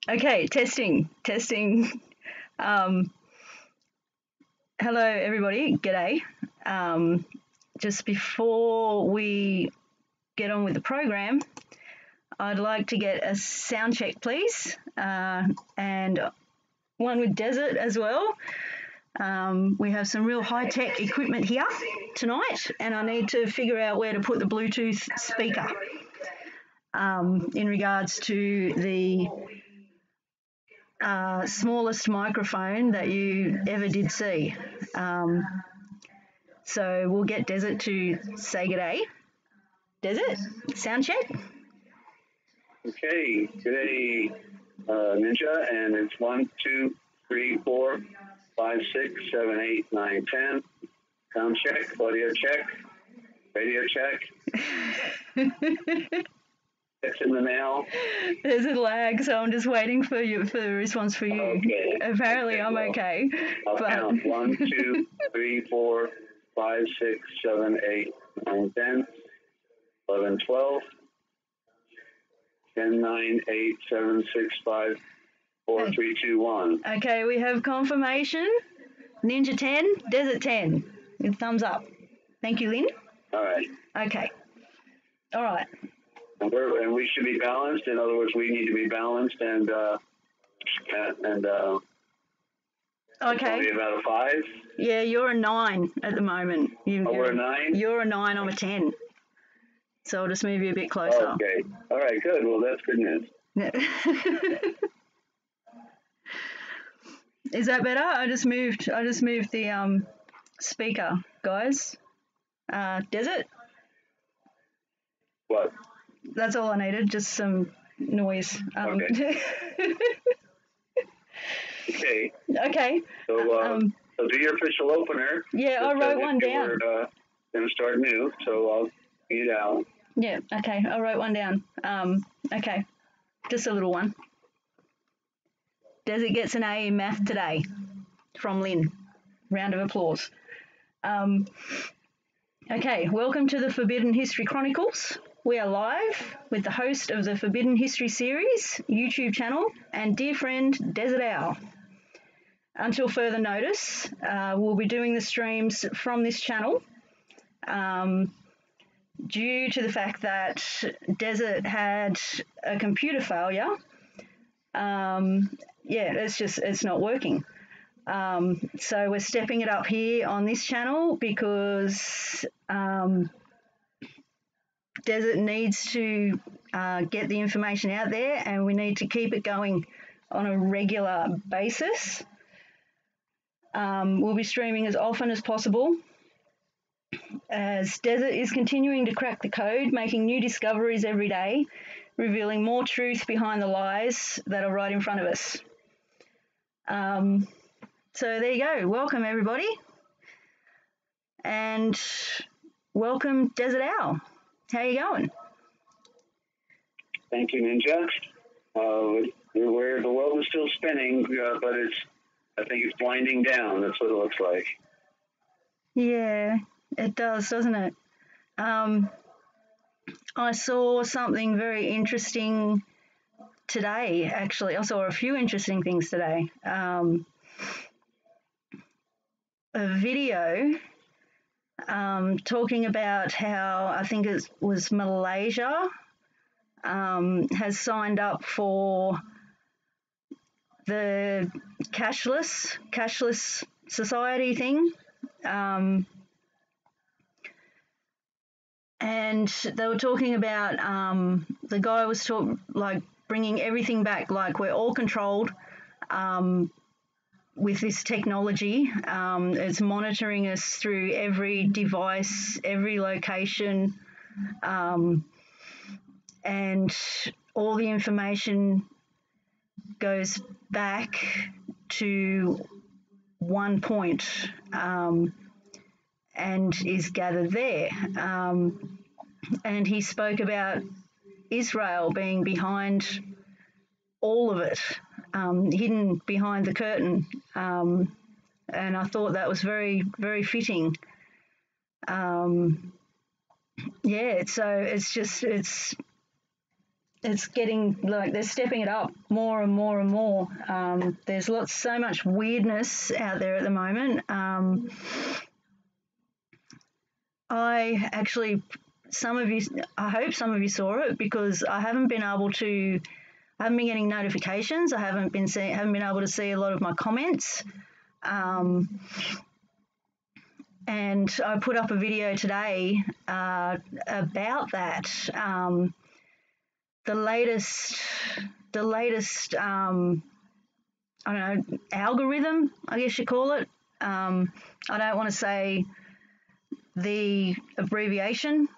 Okay, testing. Um, Hello, everybody. G'day. Just before we get on with the program, I'd like to get a sound check, please, and one with Desert as well. We have some real high-tech equipment here tonight, and I need to figure out where to put the Bluetooth speaker in regards to the smallest microphone that you ever did see. So we'll get Desert to say g'day. Desert, sound check. Okay, g'day, Ninja, and it's 1, 2, 3, 4, 5, 6, 7, 8, 9, 10. Sound check, audio check, radio check. It's in the mail. There's a lag, so I'm just waiting for the response for you. Okay. Apparently, okay, I'm okay. I'll count 1, 2, 3, 4, 5, 6, 7, 8, 9, 10, 11, 12, 10, 9, 8, 7, 6, 5, 4, 3, 2, 1. Okay, we have confirmation. Ninja 10, Desert 10. With thumbs up. Thank you, Lynn. All right. Okay. All right. And we should be balanced. In other words, we need to be balanced, and okay. Probably about a 5. Yeah, you're a 9 at the moment. We're a 9. You're a 9. I'm a 10. So I'll just move you a bit closer. Okay. All right. Good. Well, that's good news. Is that better? I just moved the speaker, guys. Desert. What? That's all I needed. Just some noise. Okay. Okay. Okay. So do your official opener. Yeah, I wrote one down. We're going to start new, so I'll read it out. Yeah. Okay. I wrote one down. Okay. Just a little one. Desert gets an A in math today from Lynn. Round of applause. Okay, welcome to the Forbidden History Chronicles. We are live with the host of the Forbidden History series YouTube channel and dear friend Dezert-Owl. Until further notice, we'll be doing the streams from this channel. Due to the fact that Desert had a computer failure, it's not working. So we're stepping it up here on this channel because Desert needs to get the information out there, and we need to keep it going on a regular basis. We'll be streaming as often as possible as Desert is continuing to crack the code, making new discoveries every day, revealing more truth behind the lies that are right in front of us. So there you go. Welcome, everybody. And welcome, Dezert-Owl. How you going? Thank you, Ninja. Where the world is still spinning, but I think it's winding down. That's what it looks like. Yeah, it does, doesn't it? I saw something very interesting today, actually. I saw a few interesting things today. A video talking about how I think it was Malaysia has signed up for the cashless society thing. And they were talking about the guy was bringing everything back, like we're all controlled with this technology. It's monitoring us through every device, every location, and all the information goes back to one point and is gathered there. And he spoke about Israel being behind all of it, hidden behind the curtain. And I thought that was very, very fitting. So it's it's getting like they're stepping it up more and more and more. There's so much weirdness out there at the moment. I hope some of you saw it, because I haven't been getting notifications. I haven't been able to see a lot of my comments. And I put up a video today about that. The latest I don't know, algorithm, I guess you call it. I don't want to say the abbreviation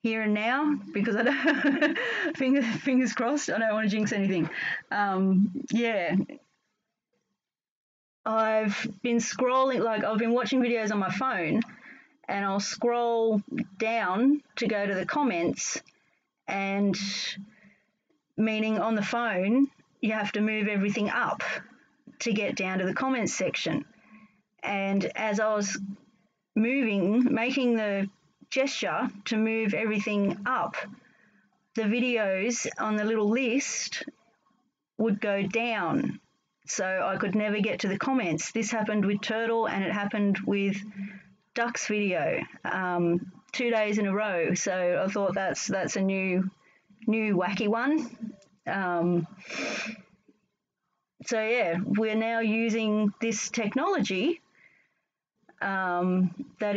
here and now, because I don't fingers crossed, I don't want to jinx anything. I've been scrolling, I've been watching videos on my phone, and I'll scroll down to go to the comments, and meaning on the phone you have to move everything up to get down to the comments section. And as I was making the gesture to move everything up, the videos on the little list would go down, so I could never get to the comments. This happened with Turtle, and it happened with Duck's video 2 days in a row. So I thought that's a new wacky one. So yeah, we're now using this technology that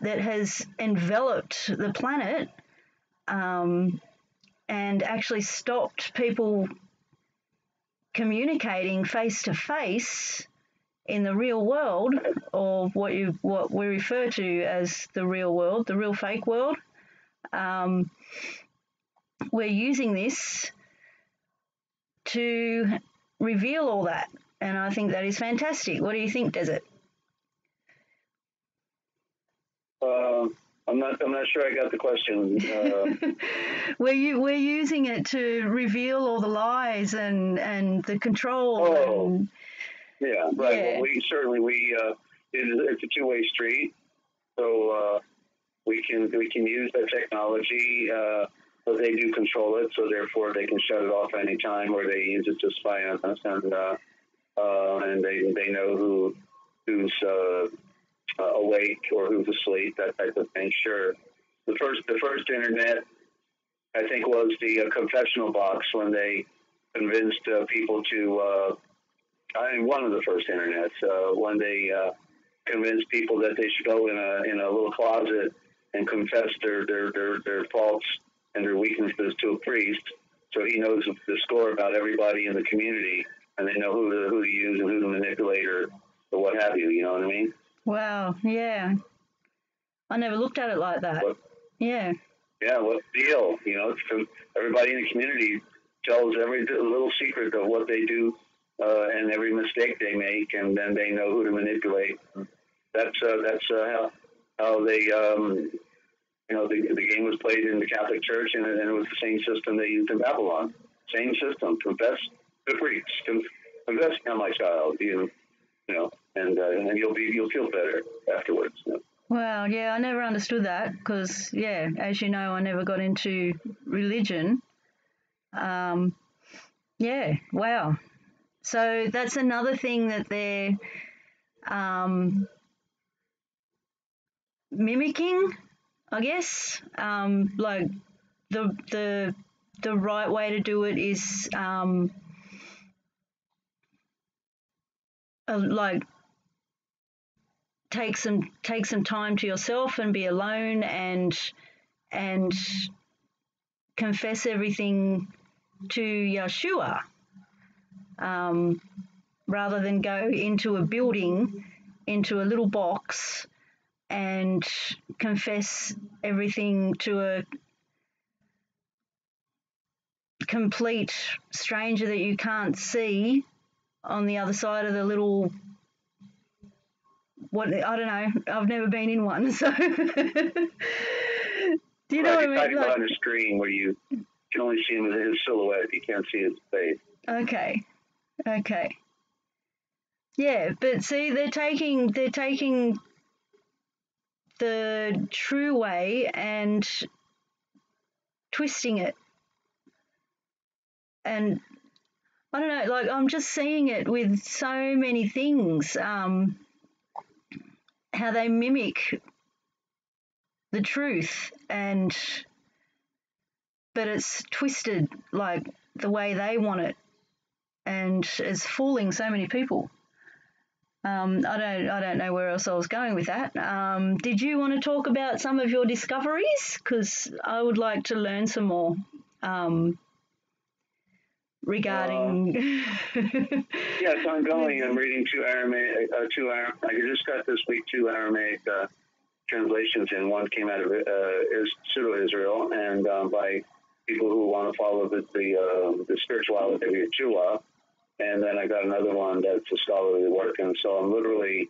has enveloped the planet, and actually stopped people communicating face to face in the real world, or what we refer to as the real world, the real fake world. We're using this to reveal all that, and I think that is fantastic. What do you think, Desert? I'm not sure I got the question. We're using it to reveal all the lies and the control. Yeah, right. Yeah. Well, it's a two-way street, so we can use that technology, but they do control it, so therefore they can shut it off anytime, or they use it to spy on us, and they know who's awake or who's asleep, that type of thing. Sure. The first internet, I think, was the confessional box, when they convinced people to. One of the first internets, when they convinced people that they should go in a little closet and confess their faults and their weaknesses to a priest, so he knows the score about everybody in the community, and they know who to use and who to manipulate, or what have you. You know what I mean? Wow. Yeah. I never looked at it like that. Yeah. Yeah. What's the deal? Everybody in the community tells every little secret of what they do. And every mistake they make, and then they know who to manipulate. That's how they, the game was played in the Catholic Church, and it was the same system they used in Babylon. Same system. Confess the priests. Confess, now my child. And you'll feel better afterwards. Well, yeah, I never understood that, because, yeah, as you know, I never got into religion. Yeah. Wow. So that's another thing that they're mimicking, I guess. Like the right way to do it is like take some time to yourself and be alone, and confess everything to Yeshua. Rather than go into a building, into a little box, and confess everything to a complete stranger that you can't see on the other side of the little, I don't know, I've never been in one, so do you know what I mean? He's behind a screen where you can only see his silhouette, you can't see his face. Okay. Yeah, but see, they're taking the true way and twisting it. And I don't know, like I'm just seeing it with so many things, how they mimic the truth, but it's twisted like the way they want it, and it's fooling so many people. I don't know where else I was going with that. Did you want to talk about some of your discoveries? Because I would like to learn some more regarding. Yes, ongoing. I'm reading I just got this week 2 Aramaic translations, and one came out of Pseudo-Israel, and by people who want to follow the spirituality of Yeshua. And then I got another one that's a scholarly work, and so I'm literally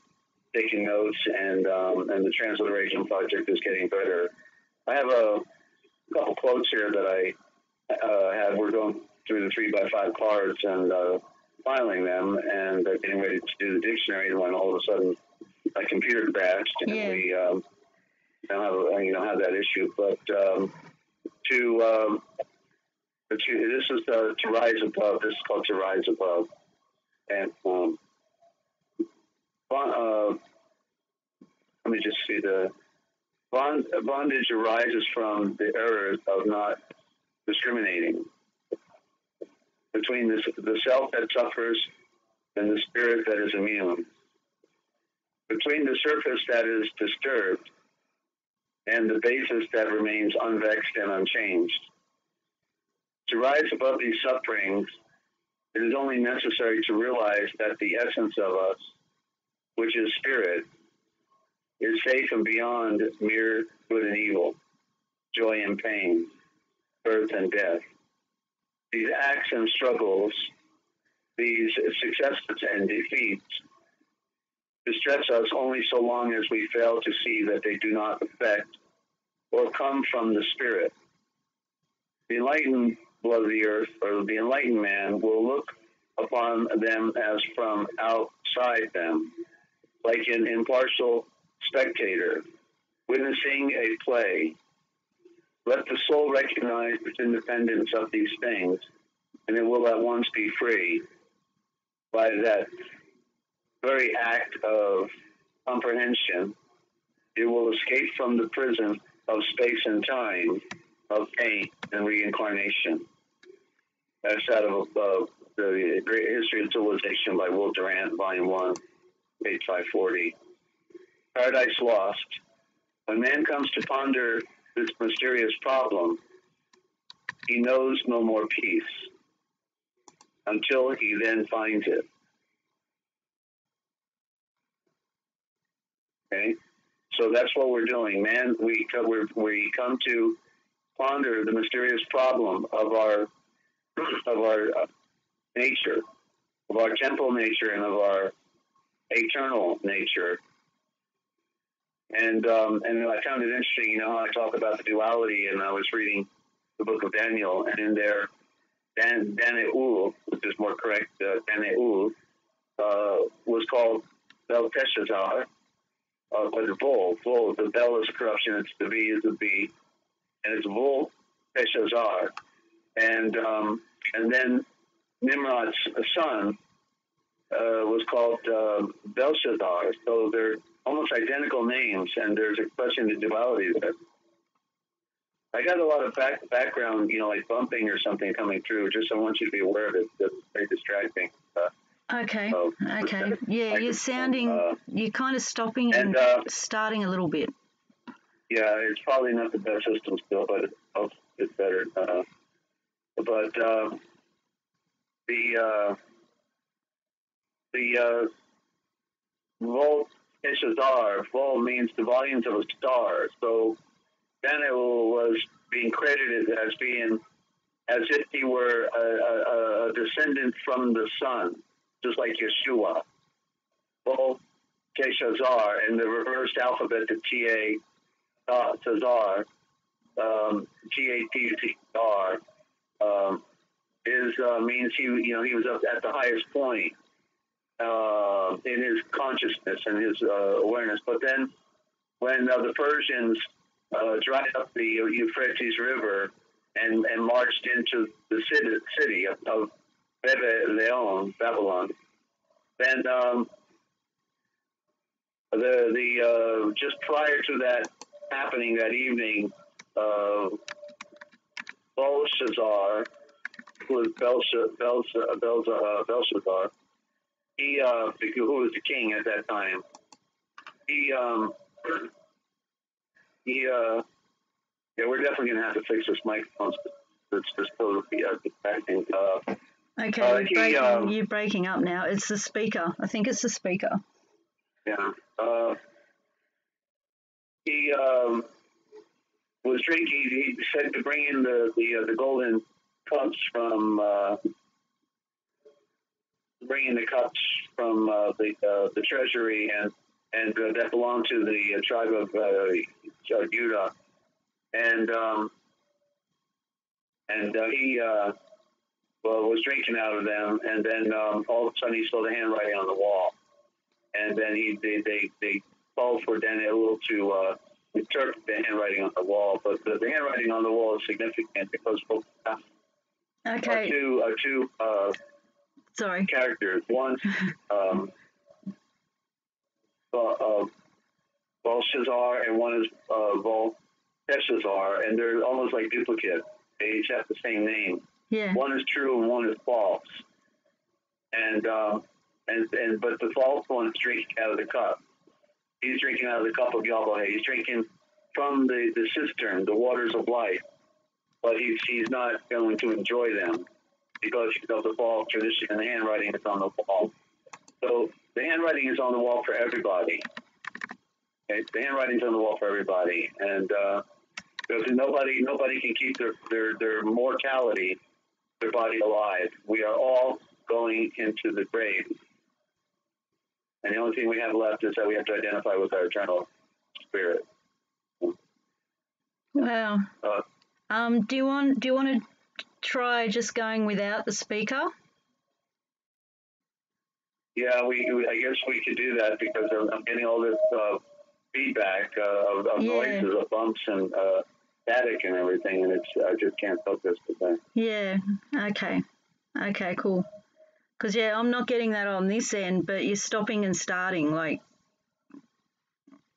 taking notes, and the transliteration project is getting better. I have a couple quotes here that I have. We're going through the 3x5 cards and filing them, and getting ready to do the dictionary. And when all of a sudden my computer crashed, and we don't have that issue. But this is to rise above. This is called to rise above, and let me just see the bondage arises from the error of not discriminating between the self that suffers and the spirit that is immune, between the surface that is disturbed and the basis that remains unvexed and unchanged. To rise above these sufferings, it is only necessary to realize that the essence of us, which is spirit, is safe and beyond mere good and evil, joy and pain, birth and death. These acts and struggles, these successes and defeats, distress us only so long as we fail to see that they do not affect or come from the spirit. The enlightened of the earth, or the enlightened man, will look upon them as from outside them, like an impartial spectator witnessing a play. Let the soul recognize its independence of these things, and it will at once be free. By that very act of comprehension, it will escape from the prison of space and time, of pain and reincarnation. That's out of the Great History of Civilization by Will Durant, Volume 1, page 540. Paradise Lost. When man comes to ponder this mysterious problem, he knows no more peace until he then finds it. Okay? So that's what we're doing. Man, we come to ponder the mysterious problem of our nature, of our temporal nature, and of our eternal nature. And I found it interesting, you know, how I talk about the duality, and I was reading the book of Daniel, and in there, Dezert-Owl, which is more correct, Dezert-Owl, was called Belteshazzar, but the bull, the bell is a corruption, it's the V is the B, and it's bull Belshazzar. And then Nimrod's son was called Belshazzar. So they're almost identical names, and there's expression of duality there. I got a lot of background, you know, like bumping or something coming through. Just I want you to be aware of it. It's very distracting. Okay. Okay. Yeah, you're sounding. You're kind of stopping and starting a little bit. Yeah, it's probably not the best system still, but it's better. The Volt Ishazar, Vol means the volumes of a star. So Daniel was being credited as if he were a descendant from the sun, just like Yeshua. Vol Teshazar, and the reversed alphabet, the T-A Tazar, T-A-T-Z-R, means he was up at the highest point in his consciousness and his awareness. But then when the Persians dried up the Euphrates River and marched into the city of Babylon. Then the just prior to that happening that evening, Belshazzar, who was Belshazzar, who was the king at that time, we're definitely gonna have to fix this microphone. It's just totally distracting. Okay, you're breaking up now. It's the speaker. I think it's the speaker. Yeah. He was drinking. He said to bring in the golden cups from the treasury and that belonged to the tribe of Judah, and he was drinking out of them, and then all of a sudden he saw the handwriting on the wall, and then they called for Daniel to interpret the handwriting on the wall, but the handwriting on the wall is significant because both are two characters. One Belshazzar and one is Belshazzar, and they're almost like duplicates. They each have the same name. Yeah. One is true and one is false. And but the false one is drinking out of the cup. He's drinking out of the cup of Yahweh. He's drinking from the cistern, the waters of life. But he's not going to enjoy them because of the false tradition, and the handwriting is on the wall. So the handwriting is on the wall for everybody. Okay? The handwriting's on the wall for everybody, and because nobody can keep their mortality, their body alive. We are all going into the grave, and the only thing we have left is that we have to identify with our eternal spirit. Wow. Do you want to try just going without the speaker? Yeah, I guess we could do that because I'm getting all this feedback of noises, of bumps and static and everything, and I just can't focus today. Yeah. Okay, cool. Because I'm not getting that on this end, but you're stopping and starting like.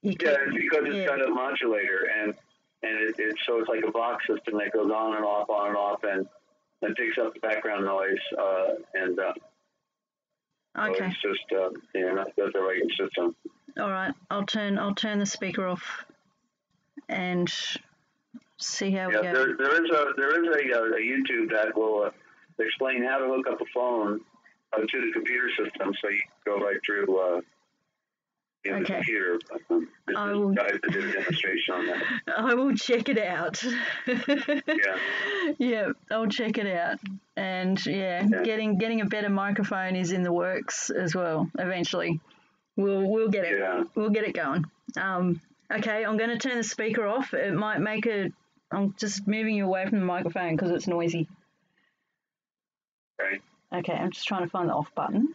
It's because it's got a modulator, and it's so it's like a box system that goes on and off, and then picks up the background noise, and okay. So it's just that's the right system. All right, I'll turn the speaker off, and see how we go. There is a YouTube that will explain how to hook up a phone to the computer system, so you can go right through the computer. Guys that did a demonstration on that. I will check it out. Yeah, I'll check it out. And getting a better microphone is in the works as well. Eventually, we'll get it. Yeah. We'll get it going. Okay, I'm going to turn the speaker off. It might make I'm just moving you away from the microphone because it's noisy. Okay, I'm just trying to find the off button.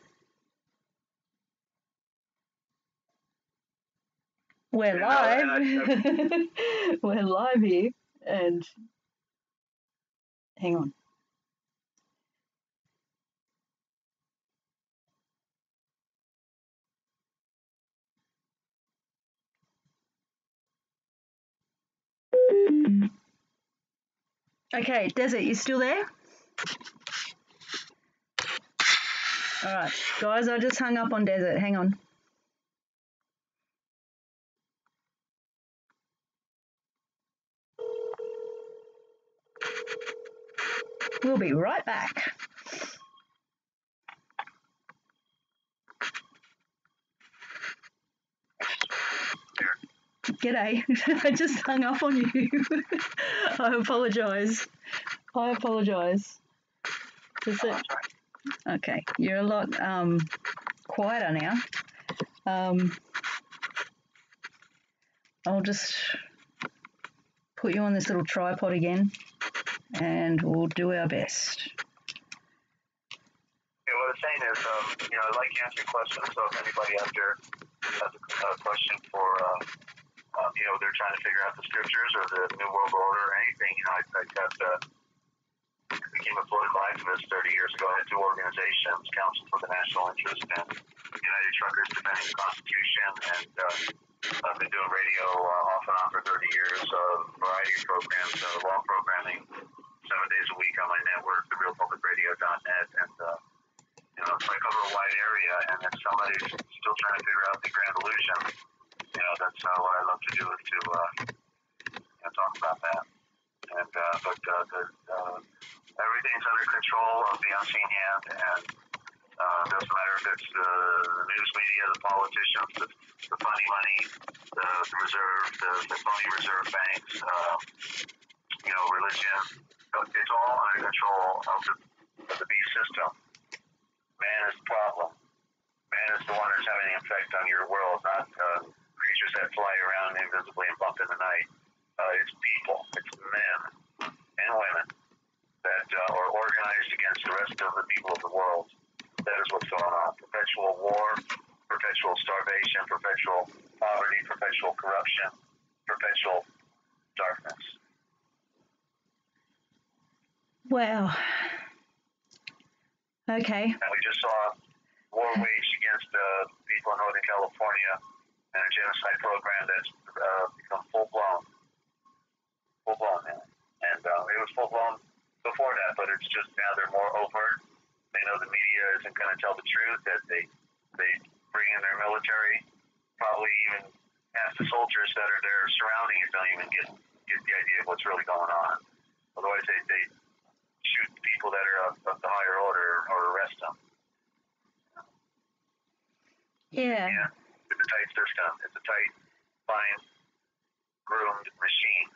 We're live. We're live here, and hang on. Okay, Desert, you still there? All right, guys, I just hung up on Desert. Hang on. We'll be right back. G'day. I just hung up on you. I apologise. Okay, you're a lot quieter now. I'll just put you on this little tripod again, and we'll do our best. Yeah, what I'm saying is, I'd like to answer your questions. So if anybody has a question for they're trying to figure out the scriptures or the New World Order or anything. I became a political activist 30 years ago. I had two organizations, Council for the National Interest and United Truckers Defending the Constitution, and I've been doing radio off and on for 30 years, variety of programs, law programming, 7 days a week on my network, therealpublicradio.net, and so I cover a wide area, and if somebody's still trying to figure out the grand illusion, that's what I love to do is to talk about that. And everything's under control of the unseen hand, and it doesn't matter if it's the news media, the politicians, the funny money, the reserve, the phony reserve banks, religion. It's all under control of the beast system. Man is the problem. Man is the one that's having an effect on your world, not creatures that fly around invisibly and bump in the night. It's people. It's men and women that are organized against the rest of the people of the world. That is what's going on. Perpetual war, perpetual starvation, perpetual poverty, perpetual corruption, perpetual darkness. Wow. Okay. And we just saw war waged against people in Northern California and a genocide program that's become full-blown. And it was full-blown before that, but it's just now they're more overt. They know the media isn't going to tell the truth, that they bring in their military. Probably even half the soldiers that are there surrounding it don't even get the idea of what's really going on. Otherwise, they shoot people that are of the higher order or arrest them. Yeah. It's a tight system. It's a tight, fine, groomed machine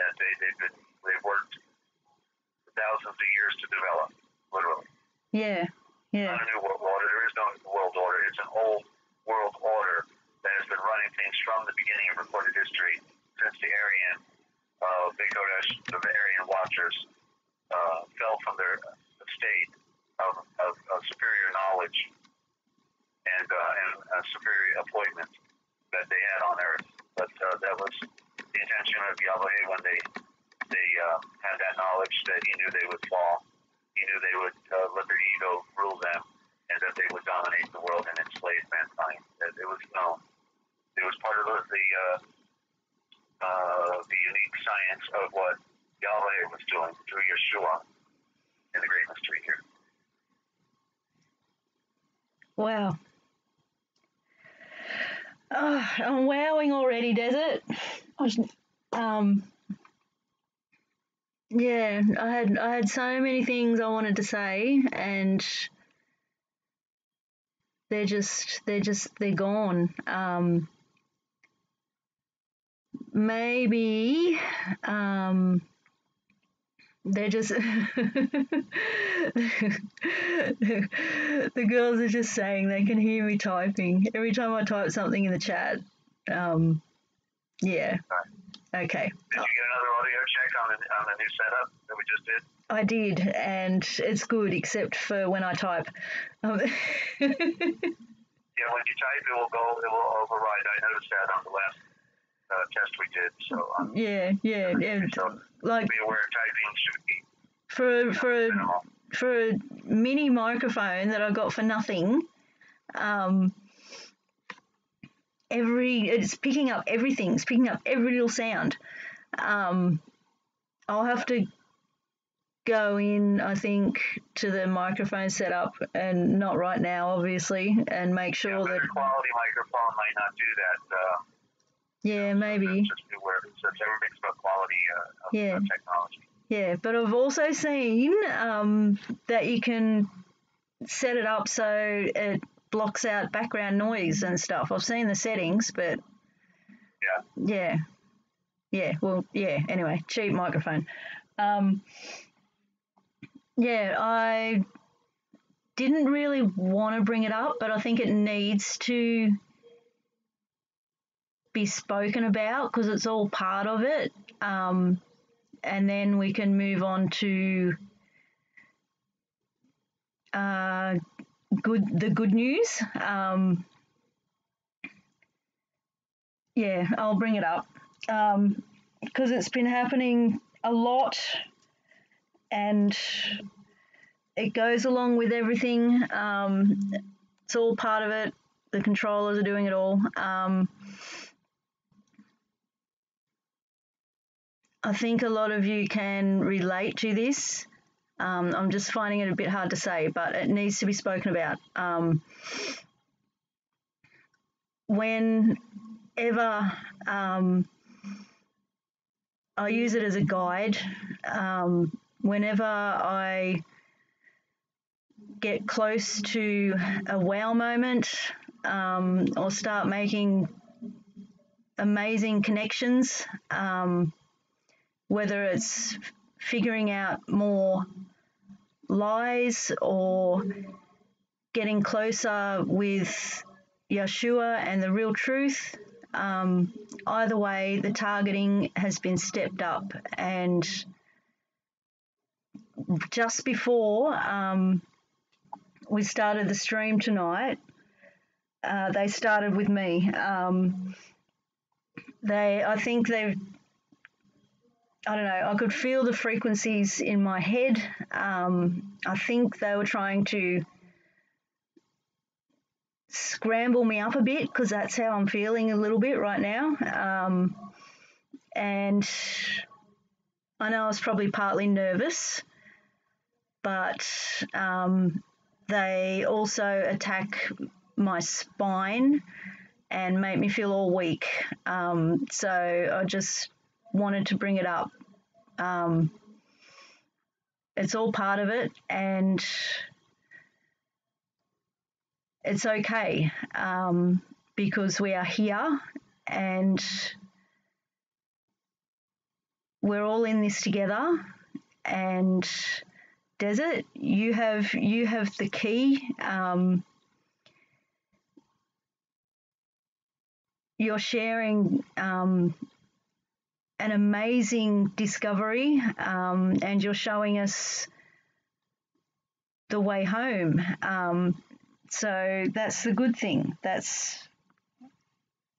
that they've worked thousands of years to develop, literally. Yeah. Not a new world order. There is no world order. It's an old world order that has been running things from the beginning of recorded history since the Aryan, the Aryan Watchers fell from their state of superior knowledge and superior appointment that they had on Earth. But that was the intention of Yahweh when they had that knowledge that he knew they would fall. He knew they would let their ego rule them, and that they would dominate the world and enslave mankind. It was known. It was part of the unique science of what Yahweh was doing through Yeshua in the Great Mystery here. Wow. Oh, I'm wowing already, Desert. Yeah, I had so many things I wanted to say, and they're gone. Maybe they're just the girls are just saying they can hear me typing every time I type something in the chat. Yeah. Okay. Did you get another audio check on the new setup that we just did? I did, and it's good except for when I type. Yeah, when you type, it will override. I noticed that on the last test we did. So yeah. So like be aware typing should be for a mini microphone that I got for nothing. It's picking up everything. It's picking up every little sound. I'll have to go in, I think, to the microphone setup, and not right now, obviously, and make sure that. A quality microphone might not do that. Yeah, maybe. Just be aware. So everything's about quality of technology. Yeah, but I've also seen that you can set it up so it blocks out background noise and stuff. I've seen the settings, but yeah. Well, yeah. Anyway, cheap microphone. I didn't really want to bring it up, but I think it needs to be spoken about because it's all part of it. And then we can move on to the good news. Yeah, I'll bring it up because it's been happening a lot, and it goes along with everything. It's all part of it. The controllers are doing it all. I think a lot of you can relate to this. I'm just finding it a bit hard to say, but it needs to be spoken about. Whenever I use it as a guide, whenever I get close to a wow moment or start making amazing connections, whether it's figuring out more lies or getting closer with Yeshua and the real truth, either way, the targeting has been stepped up. And just before we started the stream tonight, they started with me. I don't know, I could feel the frequencies in my head. I think they were trying to scramble me up a bit because that's how I'm feeling a little bit right now. And I know I was probably partly nervous, but they also attack my spine and make me feel all weak. So I just wanted to bring it up. It's all part of it, and it's okay because we are here and we're all in this together. And Desert, you have the key. You're sharing an amazing discovery, and you're showing us the way home. So that's the good thing. That's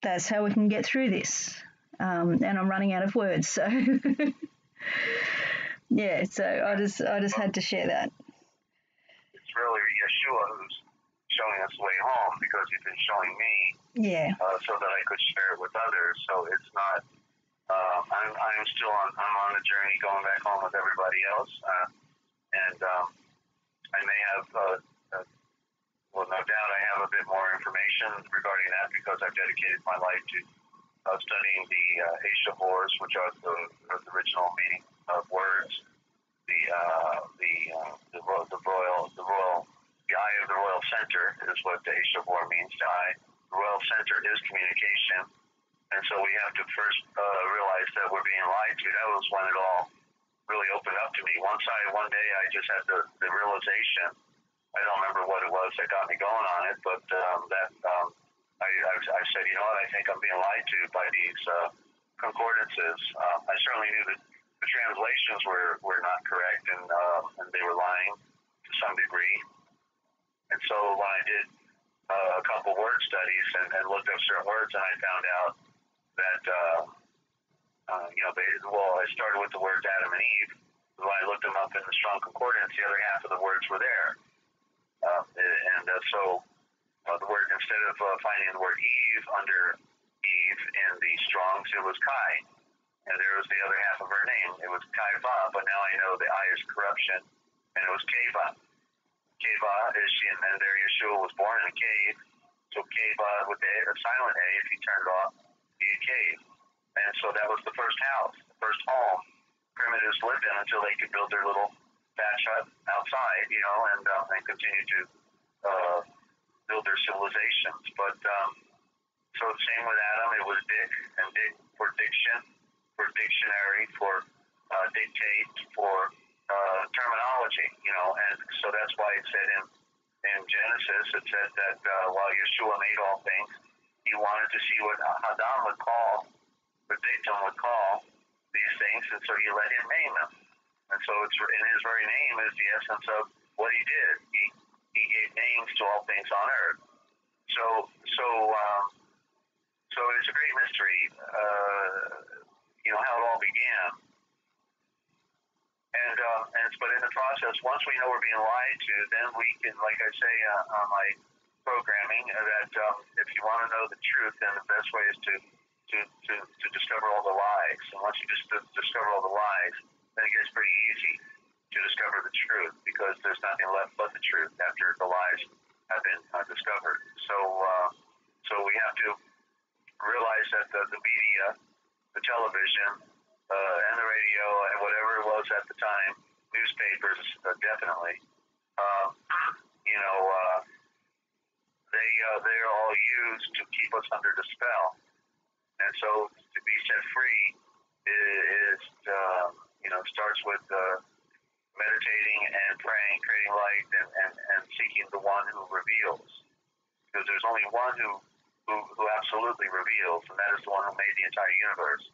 how we can get through this. And I'm running out of words, so yeah. So I just had to share that. It's really Yeshua who's showing us the way home because he's been showing me, so that I could share it with others. So it's not. I'm still on a journey going back home with everybody else, and I may have. Well, no doubt I have a bit more information regarding that because I've dedicated my life to studying the Aisha Horrors, which are the original meaning of words. The eye of the royal center is what the Aisha Horror means. The eye, the royal center is communication, and so we have to first realize that we're being lied to. That was when it all really opened up to me. One day I just had the realization. I don't remember what it was that got me going on it, but I said, you know what, I think I'm being lied to by these concordances. I certainly knew that the translations were not correct, and they were lying to some degree. And so when I did a couple word studies and looked up certain words, and I found out that, I started with the words Adam and Eve. When I looked them up in the Strong Concordance, the other half of the words were there. So the word, instead of finding the word Eve under Eve in the Strongs, it was Kai. And there was the other half of her name. It was Kaiva, but now I know the I is corruption, and it was Keva. Keva is she, and there Yeshua was born in a cave. So Keva with the silent A, if you turned off, be a cave. And so that was the first house, the first home primitives lived in until they could build their little thatch hut outside, and continue to build their civilizations. But so the same with Adam, it was Dick, and Dick for diction, for dictionary, for dictate, for terminology, and so that's why it said in Genesis, it said that while Yeshua made all things, he wanted to see what Adam would call, what dictum would call these things, and so he let him name them. And so it's in his very name is the essence of what he did. He gave names to all things on earth. So it's a great history, how it all began. But in the process, once we know we're being lied to, then we can, like I say on my programming, that if you want to know the truth, then the best way is to discover all the lies. And once you just discover all the lies, then it gets pretty easy to discover the truth, because there's nothing left but the truth after the lies have been discovered. So we have to realize that the media, the television, and the radio, and whatever it was at the time, newspapers definitely, they're all used to keep us under the spell. And so to be set free is starts with meditating and praying, creating light, and seeking the one who reveals. Because there's only one who absolutely reveals, and that is the one who made the entire universe.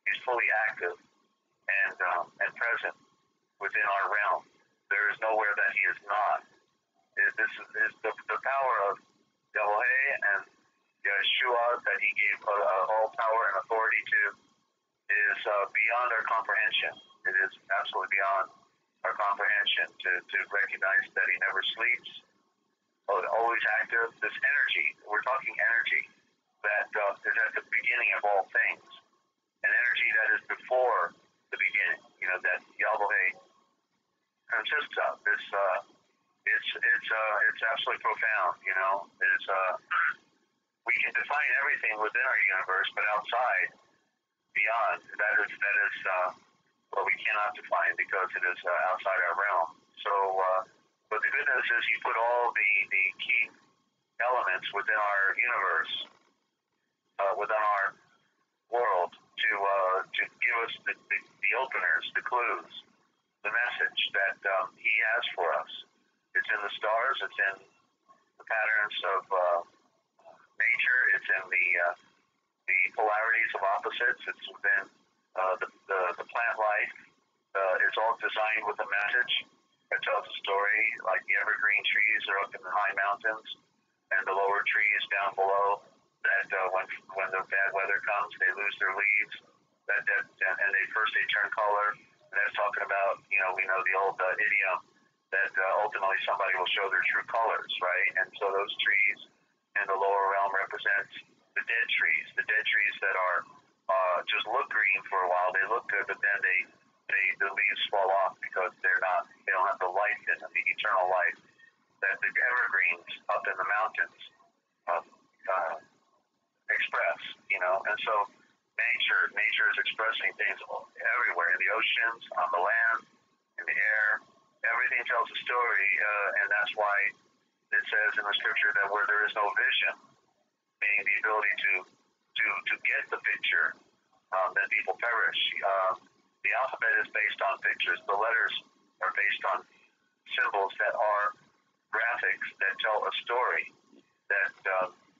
He's fully active and present within our realm. There is nowhere that he is not. This is the power of Yahweh and Yeshua that he gave all power and authority to is beyond our comprehension. It is absolutely beyond our comprehension to recognize that he never sleeps, always active. This energy, we're talking energy, that is at the beginning of all things. An energy that is before the beginning, that Yahweh consists of. It's absolutely profound, we can define everything within our universe, but outside, beyond, that is what we cannot define, because it is outside our realm. So, but the good news is he put all the key elements within our universe, within our world, to give us the openers, the clues, the message that he has for us. It's in the stars. It's in the patterns of nature. It's in the polarities of opposites. It's within the plant life. It's all designed with a message that tells a story. Like the evergreen trees are up in the high mountains, and the lower trees down below. That when the bad weather comes, they lose their leaves. And they turn color. And that's talking about, we know the old idiom that ultimately somebody will show their true colors, right? And so those trees in the lower realm represent the dead trees that are just look green for a while. They look good, but then the leaves fall off because they don't have the life in them, the eternal life that the evergreens up in the mountains express, and so nature is expressing things everywhere, in the oceans, on the land, in the air. Everything tells a story, and that's why it says in the scripture that where there is no vision, meaning the ability to get the picture, then people perish. The alphabet is based on pictures. The letters are based on symbols that are graphics that tell a story. That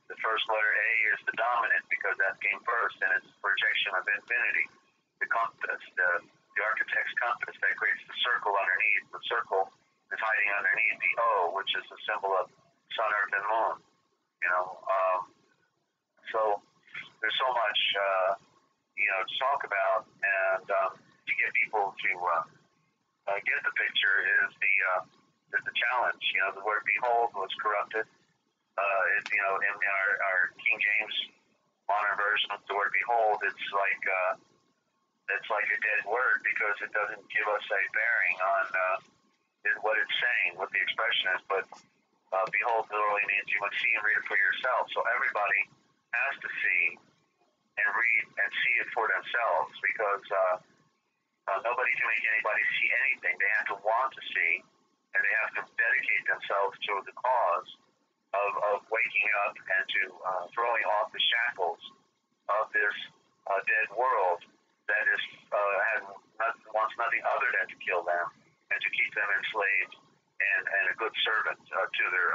the first letter A is the dominant because that came first, and it's a projection of infinity. The compass, the architect's compass that creates the circle underneath. The circle is hiding underneath the O, which is the symbol of sun, earth, and moon. So there's so much to talk about, and to get people to get the picture is the challenge. The word "behold" was corrupted. In our King James modern version of the word "behold," it's like a dead word because it doesn't give us a bearing on what it's saying, what the expression is. But behold literally means you must see and read it for yourself. So everybody has to see and read and see it for themselves, because nobody can make anybody see anything. They have to want to see, and they have to dedicate themselves to the cause of waking up and to throwing off the shackles of this dead world that wants nothing other than to kill them and to keep them enslaved and a good servant to their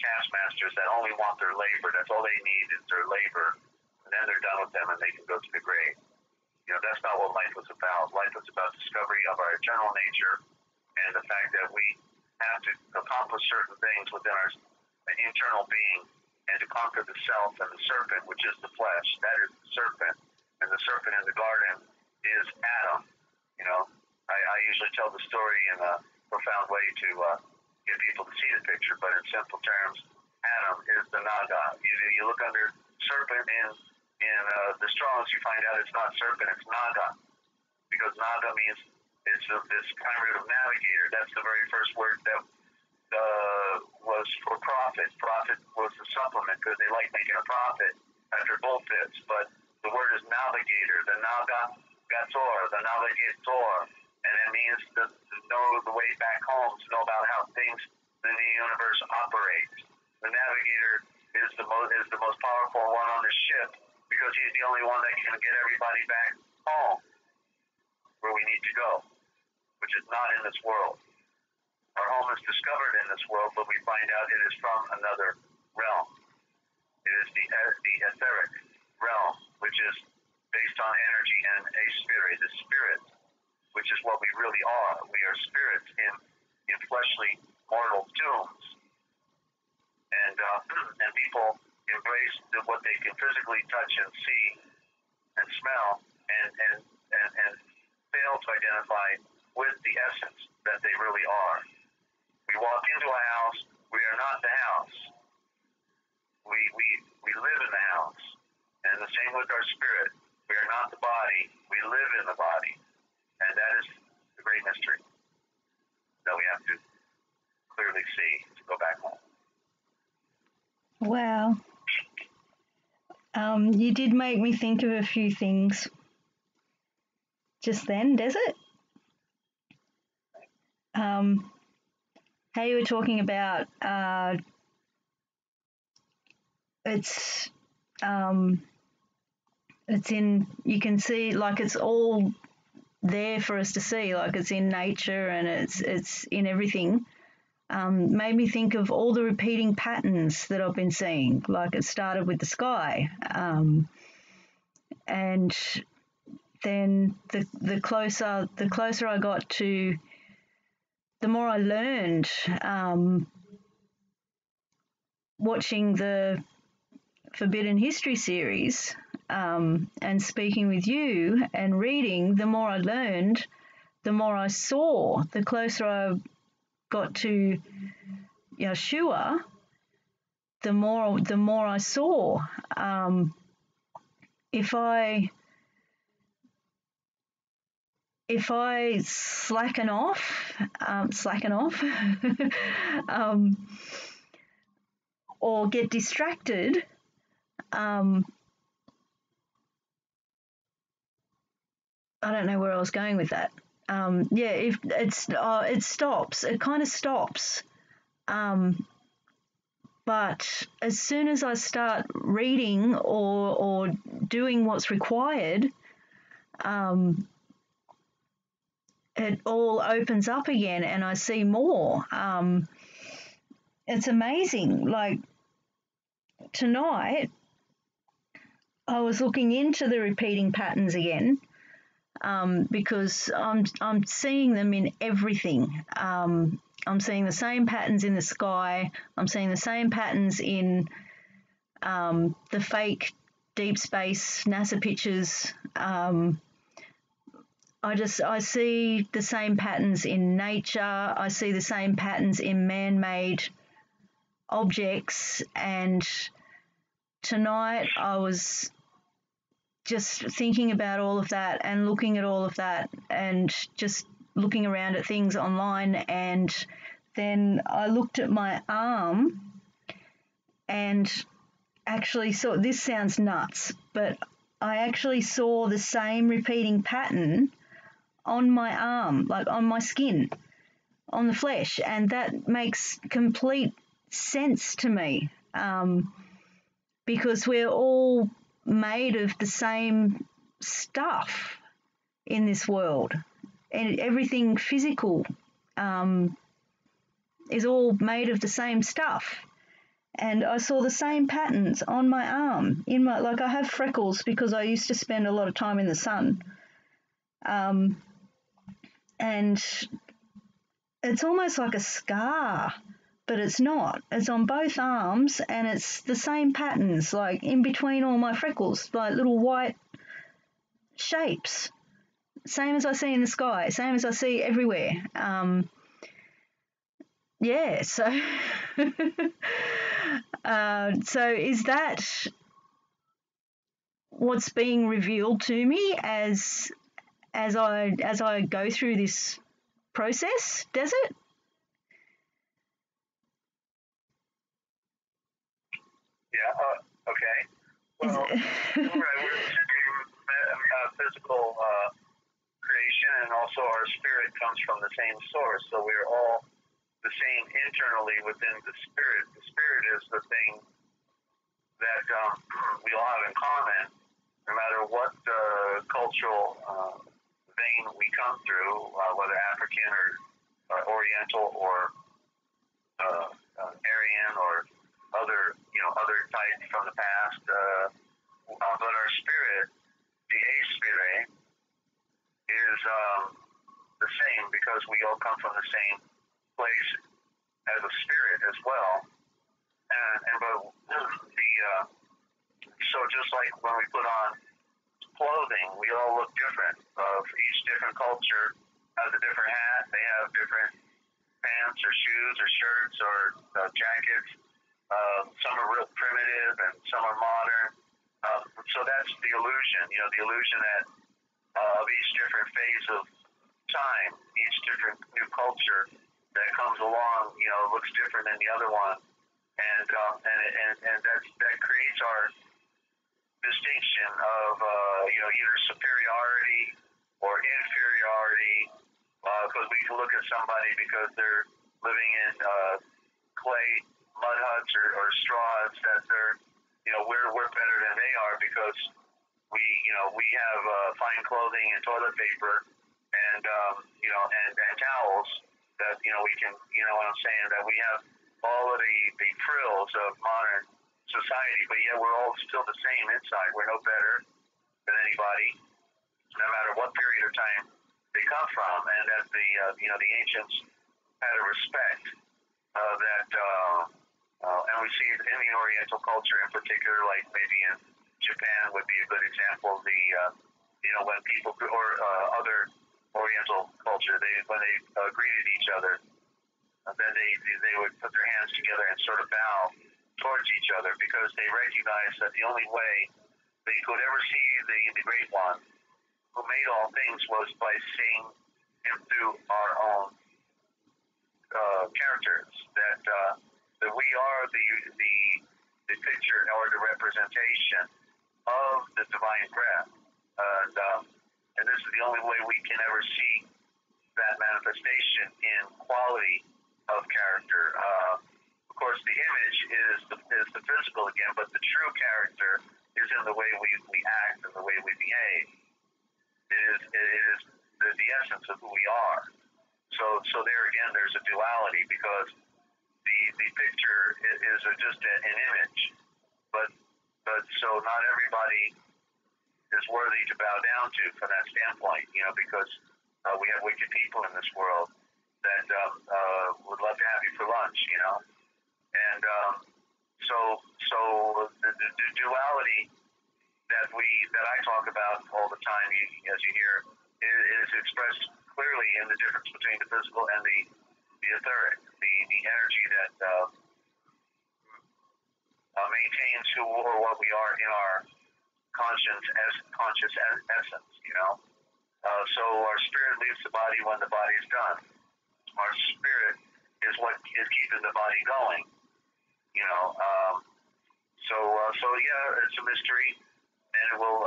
taskmasters that only want their labor. That's all they need is their labor, and then they're done with them and they can go to the grave. That's not what life was about. Life was about discovery of our eternal nature and the fact that we have to accomplish certain things within our internal being and to conquer the self and the serpent, which is the flesh. That is the serpent. And the serpent in the garden is Adam. You know, I usually tell the story in a profound way to get people to see the picture, but in simple terms, Adam is the Naga. You look under serpent in the Strong's, you find out it's not serpent, it's Naga, because Naga means it's this kind of navigator. That's the very first word that was for profit. Profit was the supplement because they like making a profit after bull pits. But the word is navigator, the navigator, the navigator, and it means to know the way back home, to know about how things in the universe operate. The navigator is the most powerful one on the ship because he's the only one that can get everybody back home where we need to go, which is not in this world. Our home is discovered in this world, but we find out it is from another realm. It is the etheric realm, which is based on energy and a spirit, the spirit, which is what we really are. We are spirits in fleshly mortal tombs. And people embrace what they can physically touch and see and smell and fail to identify with the essence that they really are. We walk into a house, we are not the house. We live in the house. And the same with our spirit. We are not the body, we live in the body. And that is the great mystery that we have to clearly see to go back home. Wow. You did make me think of a few things just then, Desert. How you were talking about it's in, you can see, like, it's all there for us to see, like it's in nature and it's in everything. Made me think of all the repeating patterns that I've been seeing. Like, it started with the sky, and then the closer I got to, the more I learned, watching the Forbidden History series, and speaking with you and reading, the more I learned, the more I saw. The closer I got to Yeshua, the more I saw. If I slacken off, or get distracted, I don't know where I was going with that. If it stops, it kind of stops. But as soon as I start reading or doing what's required, it all opens up again and I see more. It's amazing. Like, tonight, I was looking into the repeating patterns again, because I'm seeing them in everything. I'm seeing the same patterns in the sky. I'm seeing the same patterns in the fake deep space NASA pictures. I see the same patterns in nature. I see the same patterns in man-made objects. And tonight I was just thinking about all of that and looking at all of that and just looking around at things online. And then I looked at my arm and actually saw, this sounds nuts, but I actually saw the same repeating pattern on my arm, like on my skin, on the flesh. And that makes complete sense to me, because we're all made of the same stuff in this world, and everything physical is all made of the same stuff. And I saw the same patterns on my arm, like, I have freckles because I used to spend a lot of time in the sun, and it's almost like a scar, but it's not. It's on both arms, and it's the same patterns, like in between all my freckles, like little white shapes. Same as I see in the sky, same as I see everywhere. Yeah, so so is that what's being revealed to me as I go through this process, Desert? Yeah. Okay. Well, right. We're physical creation, and also our spirit comes from the same source. So we're all the same internally within the spirit. The spirit is the thing that we all have in common, no matter what cultural vein we come through, whether African or Oriental or Aryan or other types from the past. But our spirit, the A spirit, is the same because we all come from the same place as a spirit as well. But so just like when we put on clothing, we all look different. Each different culture has a different hat. They have different pants or shoes or shirts or jackets. Some are real primitive and some are modern. So that's the illusion. The illusion that of each different phase of time, each different new culture that comes along, looks different than the other one, and that creates our distinction of either superiority or inferiority, because we can look at somebody because they're living in clay mud huts or straw huts that they're we're better than they are because we have fine clothing and toilet paper and and towels that we can what I'm saying, that we have all of the frills of modern society, but yet we're all still the same inside. We're no better than anybody, no matter what period of time they come from, and that the ancients had a respect and we see it in the Oriental culture in particular, like maybe in Japan would be a good example. When people or other Oriental culture, when they greeted each other, then they would put their hands together and sort of bow towards each other because they recognized that the only way they could ever see the Great One who made all things was by seeing him through our own characters. That we are the picture or the representation of the divine breath, and this is the only way we can ever see that manifestation in quality of character. Of course, the image is the physical again, but the true character is in the way we act and the way we behave. It is the essence of who we are. So there again, there's a duality because the picture is just an image, but so not everybody is worthy to bow down to from that standpoint, because we have wicked people in this world that would love to have you for lunch, and so the duality that I talk about all the time, as you hear, is expressed clearly in the difference between the physical and the etheric, the energy that maintains who or what we are in our conscious essence, So our spirit leaves the body when the body is done. Our spirit is what is keeping the body going, So yeah, it's a mystery, and it will.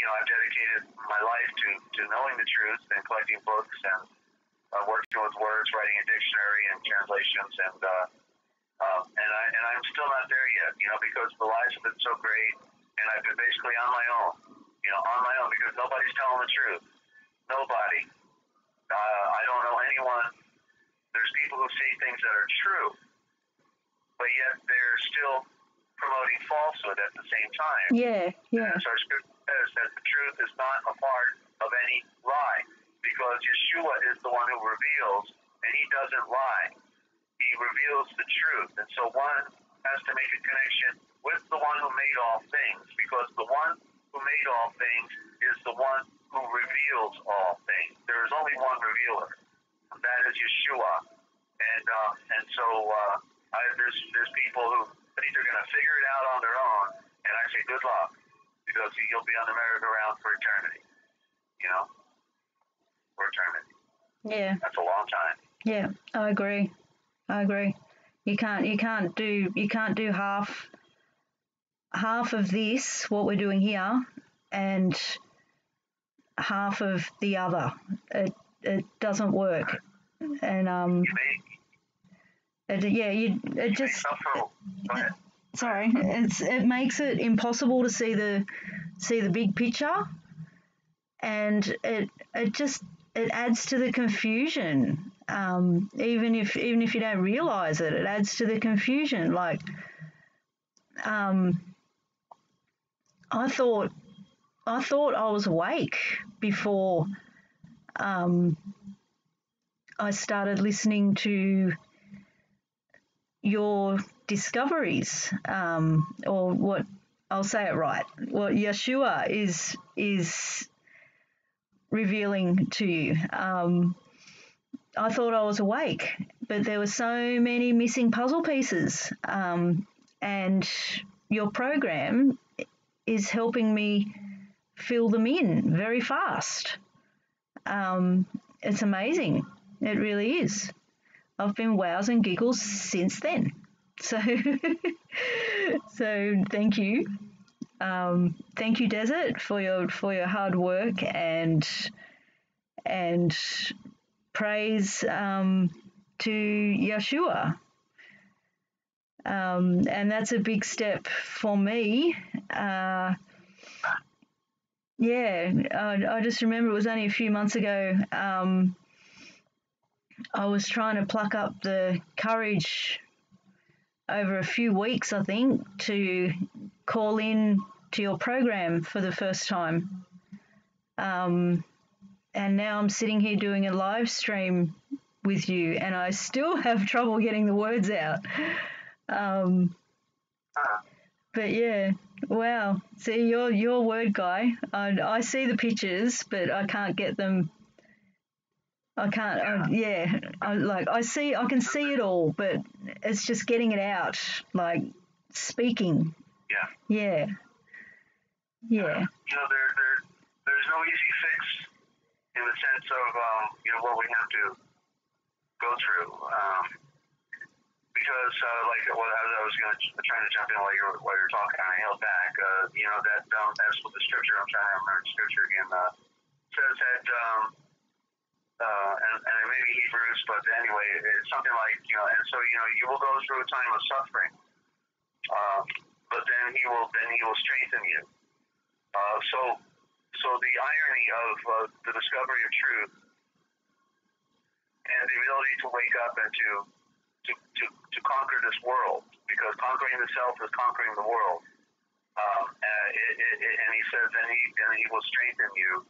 I've dedicated my life to knowing the truth and collecting books and working with words, writing a dictionary and translations, and I'm still not there yet, because the lies have been so great, and I've been basically on my own, because nobody's telling the truth. Nobody. I don't know anyone. There's people who say things that are true, but yet they're still promoting falsehood at the same time. Yeah. As our scripture says, that the truth is not a part of any lie, because Yeshua is the one who reveals, and he doesn't lie. reveals the truth. And so one has to make a connection with the one who made all things, because the one who made all things is the one who reveals all things. There is only one revealer, and that is Yeshua. And so there's people who think they're going to figure it out on their own, and I say good luck, because you'll be on the merry-go-round for eternity. For eternity. Yeah. That's a long time. Yeah, I agree. You can't do half of this, what we're doing here, and half of the other. It doesn't work. And it makes it impossible to see the big picture, and it adds to the confusion. Even if you don't realize it, it adds to the confusion. Like, I thought I was awake before I started listening to your discoveries, or what, I'll say it right, what Yeshua is revealing to you. I thought I was awake, but there were so many missing puzzle pieces, and your program is helping me fill them in very fast. It's amazing. It really is. I've been wows and giggles since then. So, so thank you. Thank you, Desert, for your hard work, and praise to Yeshua. And that's a big step for me. I just remember it was only a few months ago. I was trying to pluck up the courage over a few weeks, I think, to call in to your program for the first time. And now I'm sitting here doing a live stream with you, and I still have trouble getting the words out. But yeah, wow. See, you're a word guy. I see the pictures, but I can't get them. I can't. I can see it all, but it's just getting it out, like speaking. Yeah. There's no easy fix in the sense of what we have to go through. Because as I was trying to jump in while you were talking, I held back. That's what the scripture. I'm trying to remember the scripture again. Says that, and it may be Hebrews, but anyway, it's something like and so you will go through a time of suffering, but then he will strengthen you. So the irony of the discovery of truth and the ability to wake up and to conquer this world, because conquering the self is conquering the world. And he says, and he will strengthen you.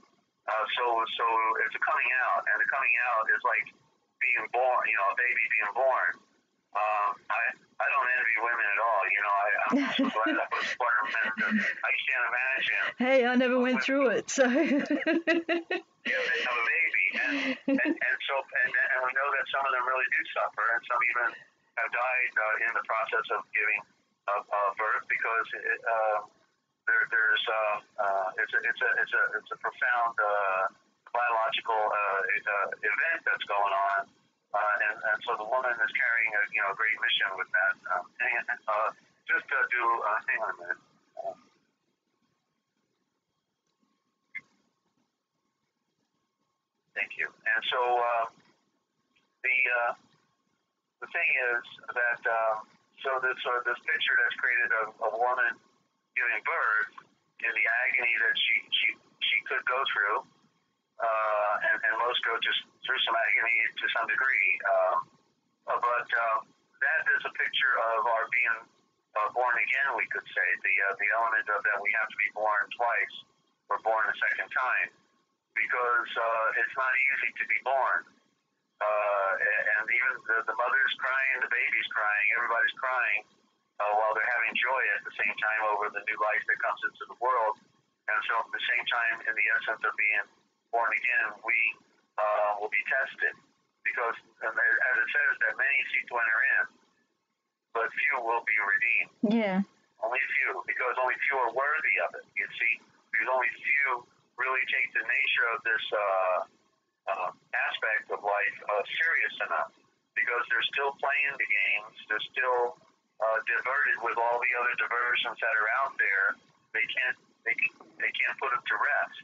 So it's a coming out, and the coming out is like being born, a baby being born. I don't envy women at all. I'm so glad I was born a man. I can't imagine. Hey, I never went through it, so. They have a baby, and we know that some of them really do suffer, and some even have died in the process of giving birth, because it's a profound biological event that's going on, and so the woman is carrying a great mission with that. Hang on a minute. Thank you. And so the thing is that this picture that's created of a woman giving birth in the agony that she could go through, and most go just through some agony to some degree, but that is a picture of our being born again, we could say. The element of that we have to be born twice, or born a second time, because it's not easy to be born. and even the mother's crying, the baby's crying, everybody's crying while they're having joy at the same time over the new life that comes into the world. And so at the same time, in the essence of being born again, we will be tested. Because, as it says, that many seek to enter in, but few will be redeemed. Yeah. Only few, because only few are worthy of it. You see, because only few really take the nature of this aspect of life serious enough. Because they're still playing the games, they're still diverted with all the other diversions that are out there. They can't put them to rest.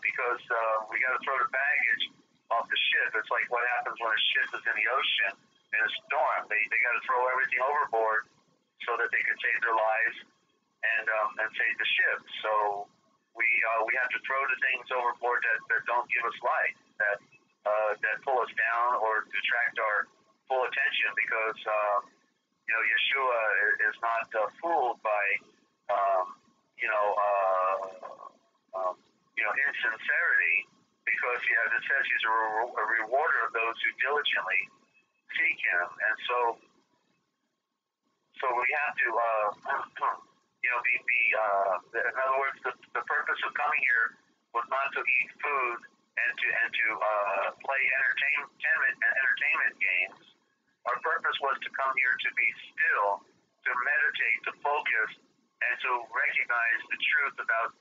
Because we got to throw the baggage off the ship. It's like what happens when a ship is in the ocean in a storm. They got to throw everything overboard so that they can save their lives and save the ship. So we have to throw the things overboard that don't give us life, that pull us down or detract our full attention. Because Yeshua is not fooled by insincerity, because as it says, he's a rewarder of those who diligently seek him. And so we have to in other words, the purpose of coming here was not to eat food and to play entertainment games. Our purpose was to come here to be still, to meditate, to focus, and to recognize the truth about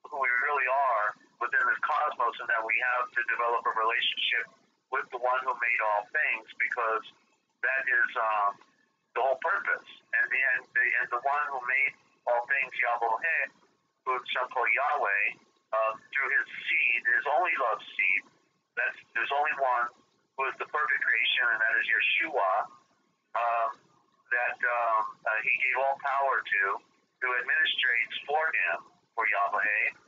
who we really are within this cosmos, and that we have to develop a relationship with the one who made all things, because that is the whole purpose. And the one who made all things, Yahweh, who is called Yahweh, through his seed, his only love seed, there's only one who is the perfect creation, and that is Yeshua, that he gave all power to, who administrates for him, for Yahweh,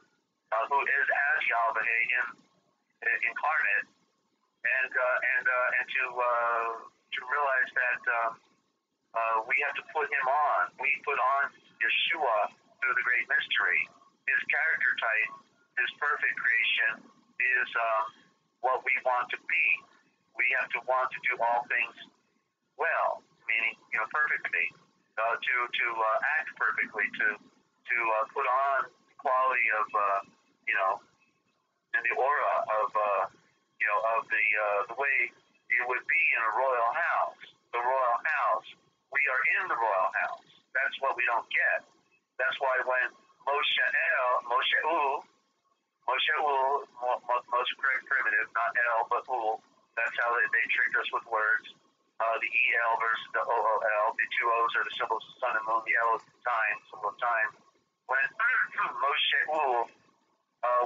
who is as Yahweh incarnate, and to realize that we have to put him on. We put on Yeshua through the great mystery. His character type, his perfect creation, is what we want to be. We have to want to do all things well, meaning perfectly, to act perfectly, to put on the quality of and the aura of the way it would be in a royal house. The royal house. We are in the royal house. That's what we don't get. That's why when Moshe Ul, most correct primitive, not El, but Ul, that's how they tricked us with words. The EL versus the OOL. The two O's are the symbols of sun and moon. The L is time, symbol of time. When Moshe Ul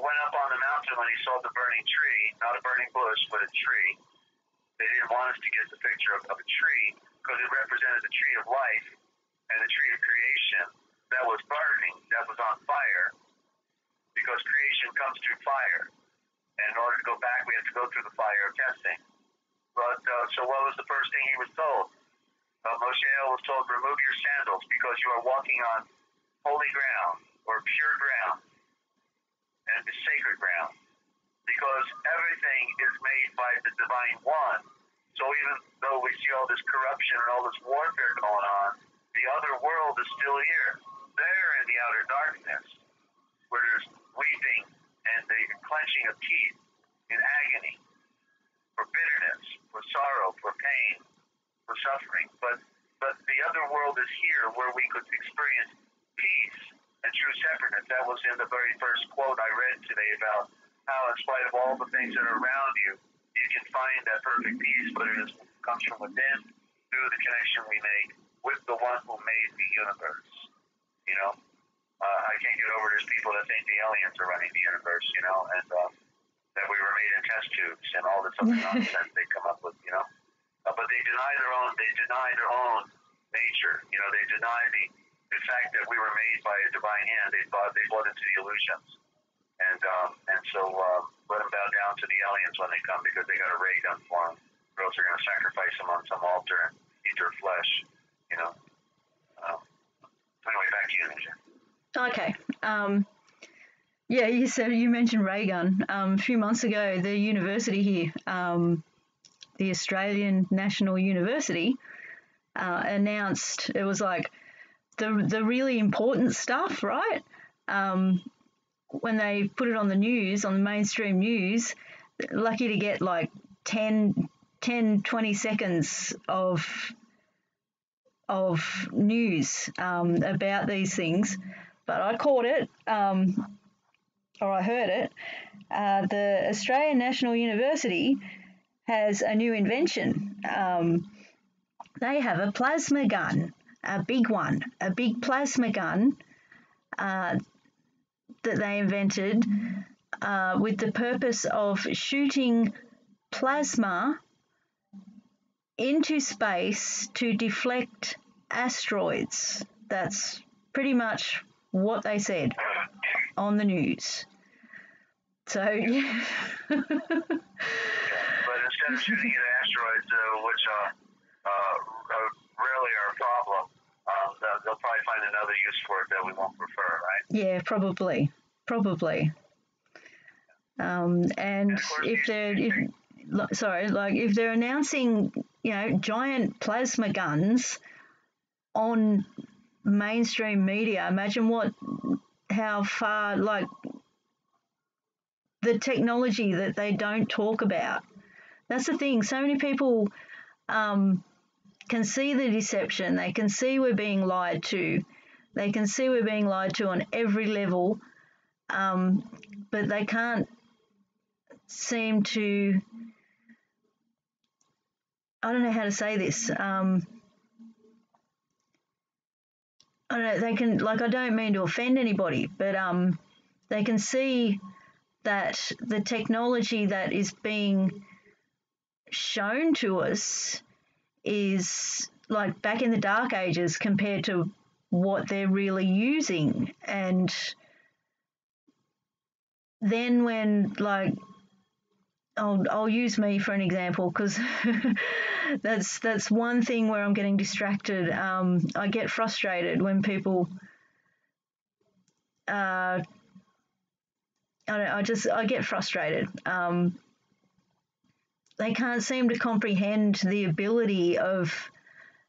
went up on the mountain when he saw the burning tree, not a burning bush, but a tree. They didn't want us to get the picture of a tree because it represented the tree of life and the tree of creation that was burning, that was on fire, because creation comes through fire. And in order to go back, we have to go through the fire of testing. But so what was the first thing he was told? Moshe was told, remove your sandals because you are walking on holy ground or pure ground and the sacred ground, because everything is made by the divine one. So even though we see all this corruption and all this warfare going on, the other world is still here. They're in the outer darkness, where there's weeping and the clenching of teeth in agony, for bitterness, for sorrow, for pain, for suffering. But the other world is here, where we could experience peace and true separateness. That was in the very first quote I read today about how, in spite of all the things that are around you, you can find that perfect peace, but it comes from within through the connection we make with the one who made the universe. I can't get over there's people that think the aliens are running the universe, and that we were made in test tubes and all this other nonsense they come up with, But they deny their own nature. They deny the fact that we were made by a divine hand. They bought into the illusions. And so let them bow down to the aliens when they come, because they got a ray gun for them, or else they're going to sacrifice them on some altar and eat their flesh. Anyway, back to you, Ninja. Okay. Yeah, you mentioned ray gun. A few months ago, the university here, the Australian National University, announced it was like the really important stuff, right? When they put it on the news, on the mainstream news, lucky to get like 10, 20 seconds of news about these things. But I caught it, or I heard it. The Australian National University has a new invention. They have a plasma gun, a big one, a big plasma gun that they invented with the purpose of shooting plasma into space to deflect asteroids. That's pretty much what they said on the news. So, yeah. But instead of shooting at asteroids, which rarely are a problem, they'll probably find another use for it that we won't prefer, right? Yeah, probably. And if they're announcing, giant plasma guns on mainstream media, imagine how far, the technology that they don't talk about. That's the thing. So many people can see the deception. They can see we're being lied to. They can see we're being lied to on every level, but they can't seem to. I don't know how to say this. I don't know. They can, I don't mean to offend anybody, but they can see that the technology that is being shown to us is like back in the dark ages compared to what they're really using. And then when, I'll use me for an example, because that's one thing where I'm getting distracted. I get frustrated when people I get frustrated. They can't seem to comprehend the ability of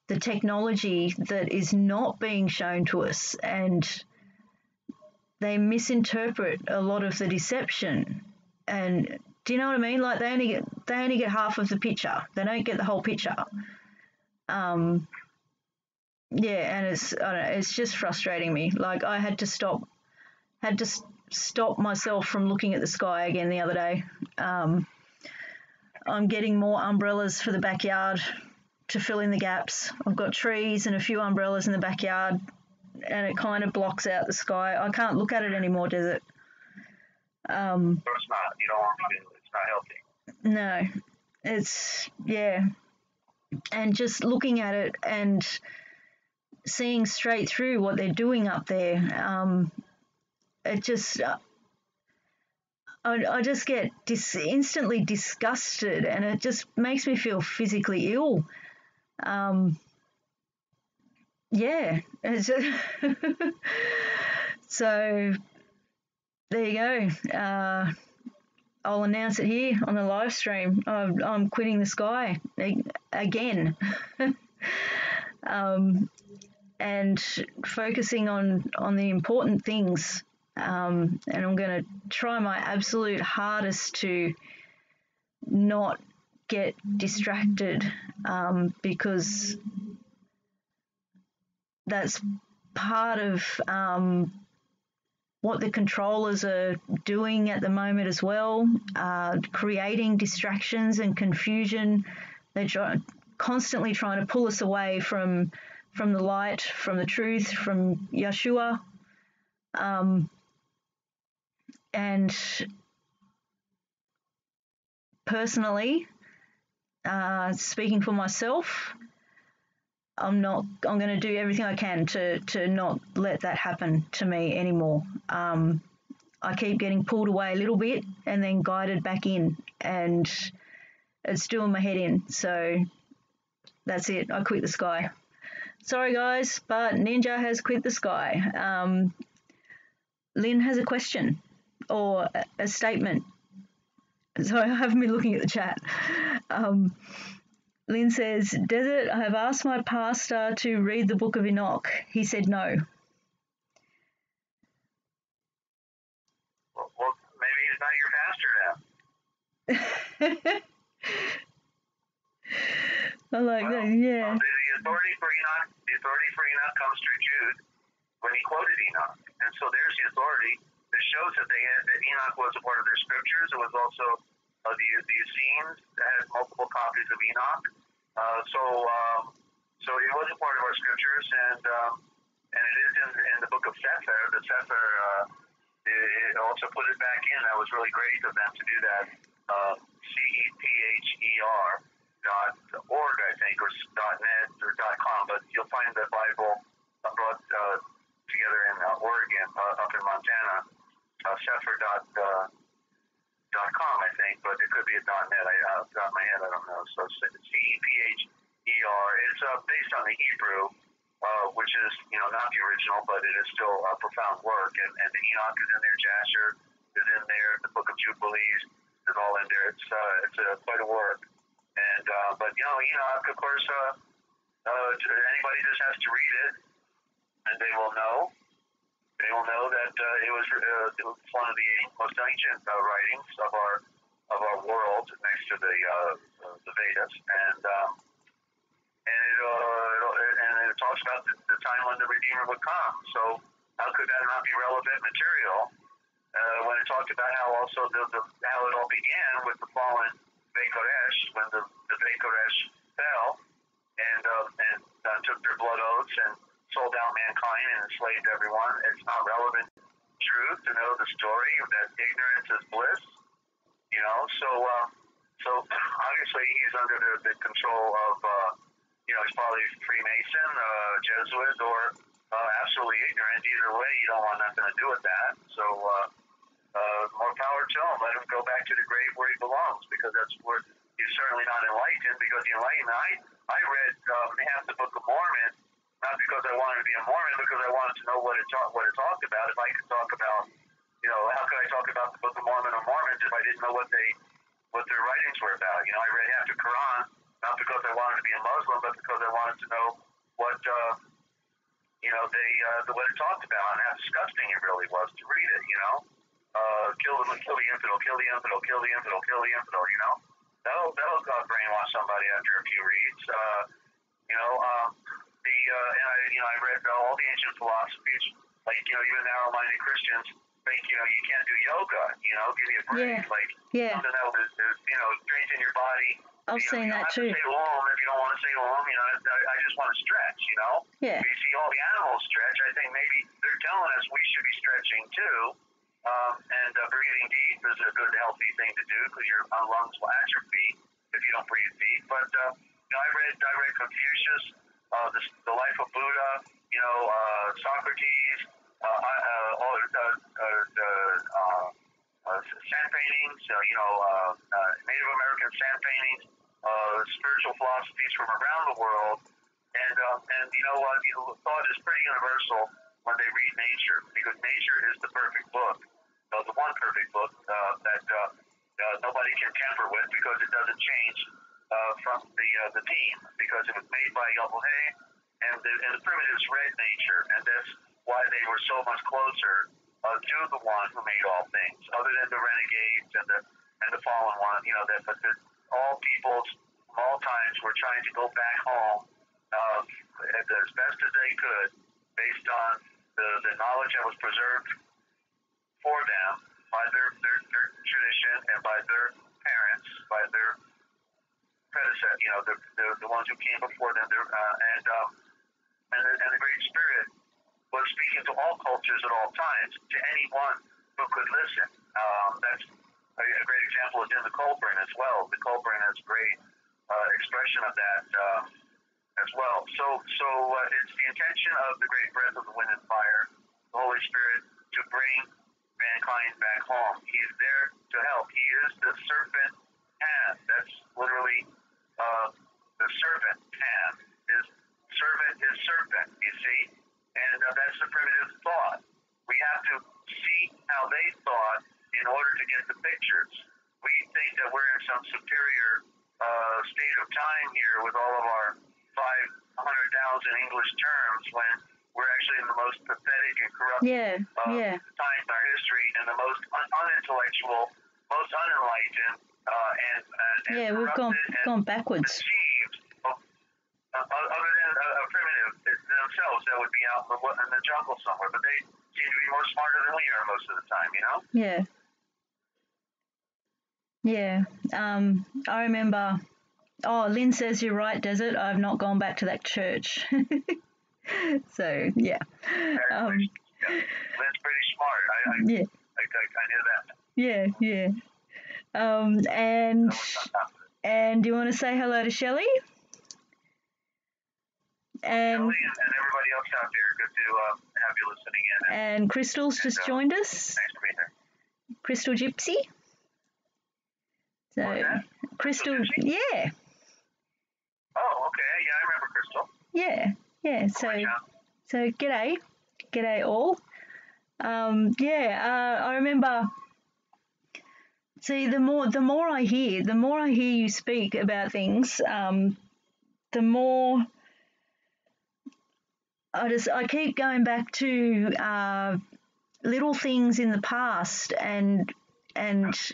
the technology that is not being shown to us, and they misinterpret a lot of the deception. And do you know what I mean? Like they only get half of the picture. They don't get the whole picture. Yeah, and it's just frustrating me. Like I had to stop myself from looking at the sky again the other day. I'm getting more umbrellas for the backyard to fill in the gaps. I've got trees and a few umbrellas in the backyard, and it kind of blocks out the sky. I can't look at it anymore, does it? So it's not. You don't want to. It's not healthy. No, it's and just looking at it and seeing straight through what they're doing up there. It just. I just get instantly disgusted, and it just makes me feel physically ill. Yeah. It's just so there you go. I'll announce it here on the live stream. I'm quitting the sky again. And focusing on the important things. And I'm going to try my absolute hardest to not get distracted, because that's part of what the controllers are doing at the moment as well, creating distractions and confusion. They're constantly trying to pull us away from the light, from the truth, from Yeshua. And personally, speaking for myself, I'm going to do everything I can to not let that happen to me anymore. I keep getting pulled away a little bit and then guided back in, and it's doing my head in. So that's it. I quit the sky. Sorry, guys, but Ninja has quit the sky. Lynn has a question. or a statement. So I haven't been looking at the chat. Lynn says, Desert, I have asked my pastor to read the book of Enoch. He said no. Well, maybe he's not your pastor now. I like that, yeah. The authority for Enoch comes through Jude when he quoted Enoch. And so there's the authority that shows that that Enoch was a part of their scriptures. It was also the Essenes that had multiple copies of Enoch. So it was a part of our scriptures, and it is in the book of Sefer. The Sefer, it also put it back in. That was really great of them to do that. CEPHER.org, I think, or .net or .com, but you'll find the Bible brought together in Oregon, up in Montana. Sefer.com, I think, but it could be a .net. Off the top of my head, I don't know. So CEPHER. It's based on the Hebrew, which is, not the original, but it is still a profound work. And the Enoch is in there, Jasher is in there, the Book of Jubilees is all in there. It's quite a work. And but Enoch, of course, anybody just has to read it, and they will know. They will know that it was one of the most ancient writings of our world, next to the Vedas, and it talks about the time when the Redeemer would come. So how could that not be relevant material? When it talked about how also how it all began with the fallen Beit Koresh, when the Beit Koresh fell and took their blood oaths and sold out mankind and enslaved everyone. It's not relevant truth to know the story that ignorance is bliss. So obviously he's under the control of he's probably Freemason, Jesuit, or absolutely ignorant. Either way, you don't want nothing to do with that. So more power to him. Let him go back to the grave where he belongs, because that's where he's certainly not enlightened. Because the enlightenment, I read half the Book of Mormon, not because I wanted to be a Mormon, because I wanted to know what it talked about. If I could talk about, how could I talk about the Book of Mormon or Mormons if I didn't know what their writings were about? I read half the Quran, not because I wanted to be a Muslim, but because I wanted to know what what it talked about and how disgusting it really was to read it. Kill the infidel, kill the infidel, kill the infidel, kill the infidel. That'll brainwash somebody after a few reads. I read all the ancient philosophies, like even narrow-minded Christians think you can't do yoga. Give me a break. Something that would strengthen your body. I've seen that too. You don't have to say Om if you don't want to say Om. I just want to stretch. Yeah. You see all the animals stretch. I think maybe they're telling us we should be stretching too. And breathing deep is a good, healthy thing to do, because your lungs will atrophy if you don't breathe deep. But I read Confucius, the Life of Buddha, Socrates, sand paintings, Native American sand paintings, spiritual philosophies from around the world, and thought is pretty universal when they read nature, because nature is the perfect book, the one perfect book that nobody can tamper with, because it doesn't change from the team, because it was made by Yahweh, and the primitives read nature, and that's why they were so much closer to the one who made all things, other than the renegades and the fallen one. But all peoples from all times were trying to go back home as best as they could, based on the knowledge that was preserved for them by their tradition and by their parents, by their predecessors, the ones who came before them, and the Great Spirit was speaking to all cultures at all times, to anyone who could listen. That's a great example is in the Colburn as well. The Colburn has great expression of that as well. So it's the intention of the great breath of the wind and fire, the Holy Spirit, to bring mankind back home. He is there to help. He is the serpent hand. That's literally the serpent hand. His servant is serpent, you see? And that's the primitive thought. We have to see how they thought to get the pictures. We think that we're in some superior state of time here with all of our 500,000 English terms when we're actually in the most pathetic and corrupt time in our history and the most unintellectual, most unenlightened, and we've gone backwards. Deceived, other than a primitive themselves that would be out in the jungle somewhere, but they seem to be more smarter than we are most of the time, you know? Yeah. Yeah. I remember. Oh, Lynn says you're right, Desert. I've not gone back to that church. So yeah. Lynn's pretty smart. I knew that. Yeah. And do you want to say hello to Shelley? And Shelley and everybody else out there, good to have you listening in. And Crystal's just joined us. Thanks for being there. Crystal Gypsy. So Crystal, yeah. Oh, okay. Yeah, I remember Crystal. Yeah. So g'day all. I remember. See, the more I hear you speak about things, the more I keep going back to little things in the past and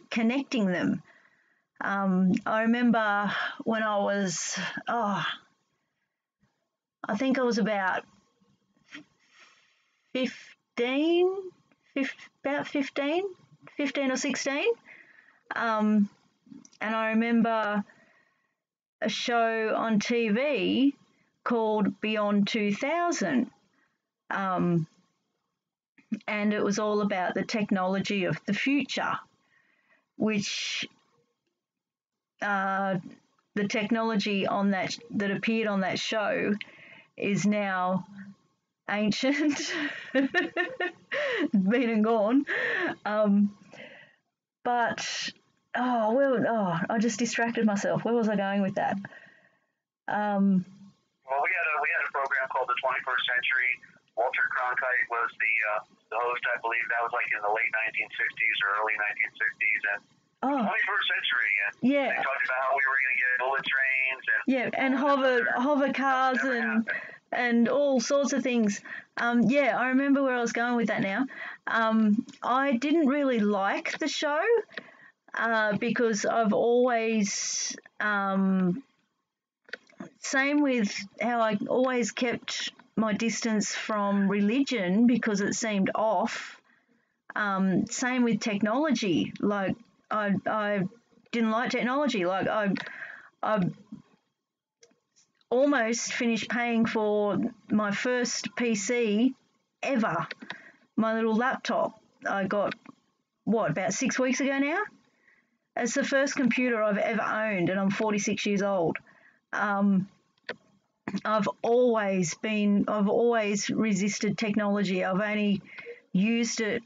connecting them. I remember when I was I think I was about 15 or 16. And I remember a show on TV called Beyond 2000. And it was all about the technology of the future, which the technology on that appeared on that show is now ancient, been and gone. I just distracted myself. Where was I going with that? Well, we had a program called the 21st Century. Walter Cronkite was the host, I believe. That was like in the late 1960s or early 1960s, and 21st century. And they talked about how we were going to get bullet trains and hover cars and all sorts of things. I remember where I was going with that now. I didn't really like the show because I've always, same with how I always kept my distance from religion because it seemed off. Same with technology. Like I didn't like technology. Like I almost finished paying for my first PC ever, my little laptop. I got, about 6 weeks ago now? It's the first computer I've ever owned, and I'm 46 years old. I've always resisted technology. I've only used it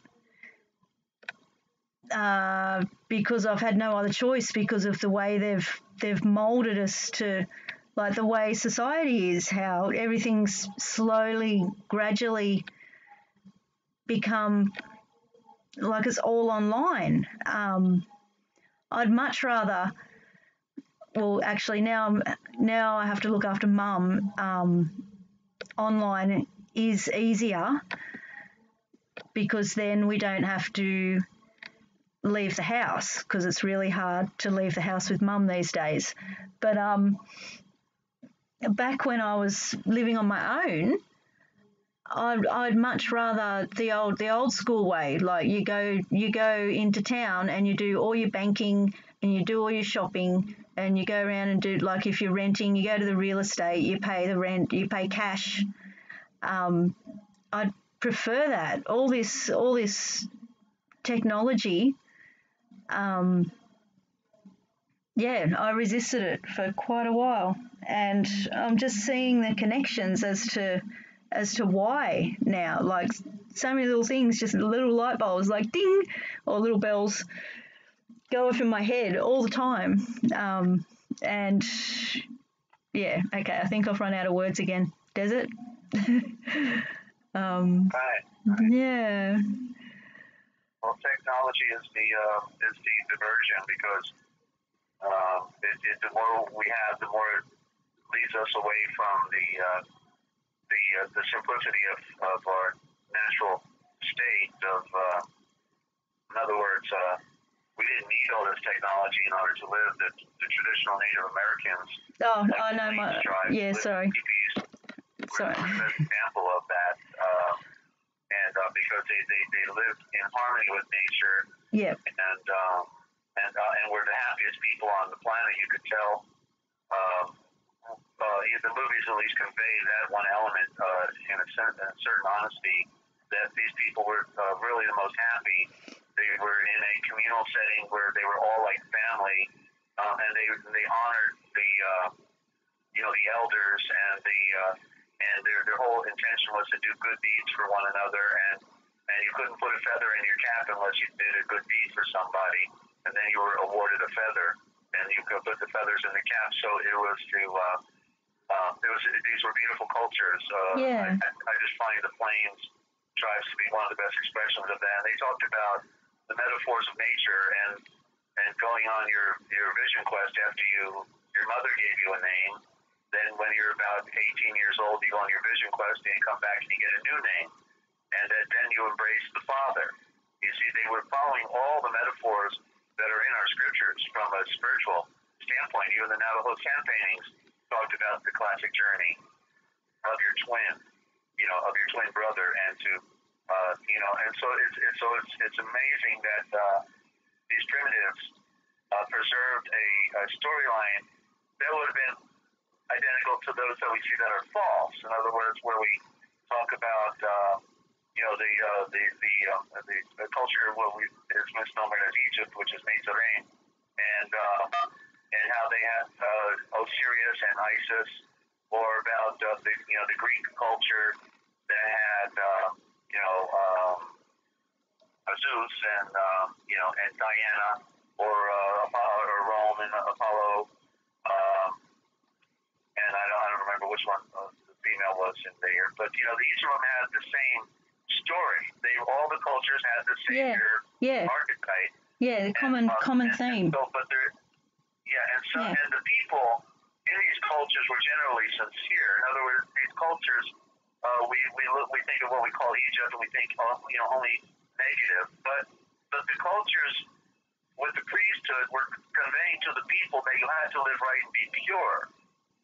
because I've had no other choice because of the way they've molded us to, like the way society is, how everything's slowly, gradually become like it's all online. I'd much rather, well, actually now I have to look after Mum. Online is easier because then we don't have to leave the house because it's really hard to leave the house with Mum these days. But back when I was living on my own, I'd much rather the old school way. Like you go into town and you do all your banking and you do all your shopping and you go around and do, like if you're renting, you go to the real estate, you pay the rent, you pay cash. I'd prefer that. All this technology. I resisted it for quite a while, and I'm just seeing the connections as to why now. Like so many little things, just little light bulbs, like ding, or little bells go off in my head all the time. I think I've run out of words again. Desert. Right. Yeah. Well, technology is the diversion because the more we have, the more it leads us away from the simplicity of our natural state of. In other words, we didn't need all this technology in order to live. The traditional Native Americans. Oh, I know my. Yeah, sorry. Sorry. The best example of that, and because they lived in harmony with nature. Yep. And we're the happiest people on the planet. You could tell. The movies at least convey that one element in a certain honesty that these people were really the most happy. They were in a communal setting where they were all like family, and they honored the elders and their whole intention was to do good deeds for one another, and you couldn't put a feather in your cap unless you did a good deed for somebody, and then you were awarded a feather, and you could put the feathers in the cap. So it was these were beautiful cultures. I just find the Plains tribes to be one of the best expressions of that. And they talked about the metaphors of nature and going on your vision quest after your mother gave you a name. Then when you're about 18 years old, you go on your vision quest and you come back and you get a new name. And then you embrace the Father. You see, they were following all the metaphors that are in our scriptures from a spiritual standpoint. Even the Navajo sand paintings talked about the classic journey of your twin, of your twin brother, and to, and so it's amazing that these primitives preserved a storyline that would have been identical to those that we see that are false. In other words, where we talk about, the culture of what is misnomer as Egypt, which is Dezert-Owl, and how they had Osiris and Isis, or about the Greek culture that had Zeus and Diana, or Rome and Apollo, and I don't remember which one the female was in there, but each of them had the same story. All the cultures had the same archetype. Yeah, the common theme. And the people in these cultures were generally sincere. In other words, these cultures, we think of what we call Egypt, and we think only negative. But the cultures with the priesthood were conveying to the people that you had to live right and be pure.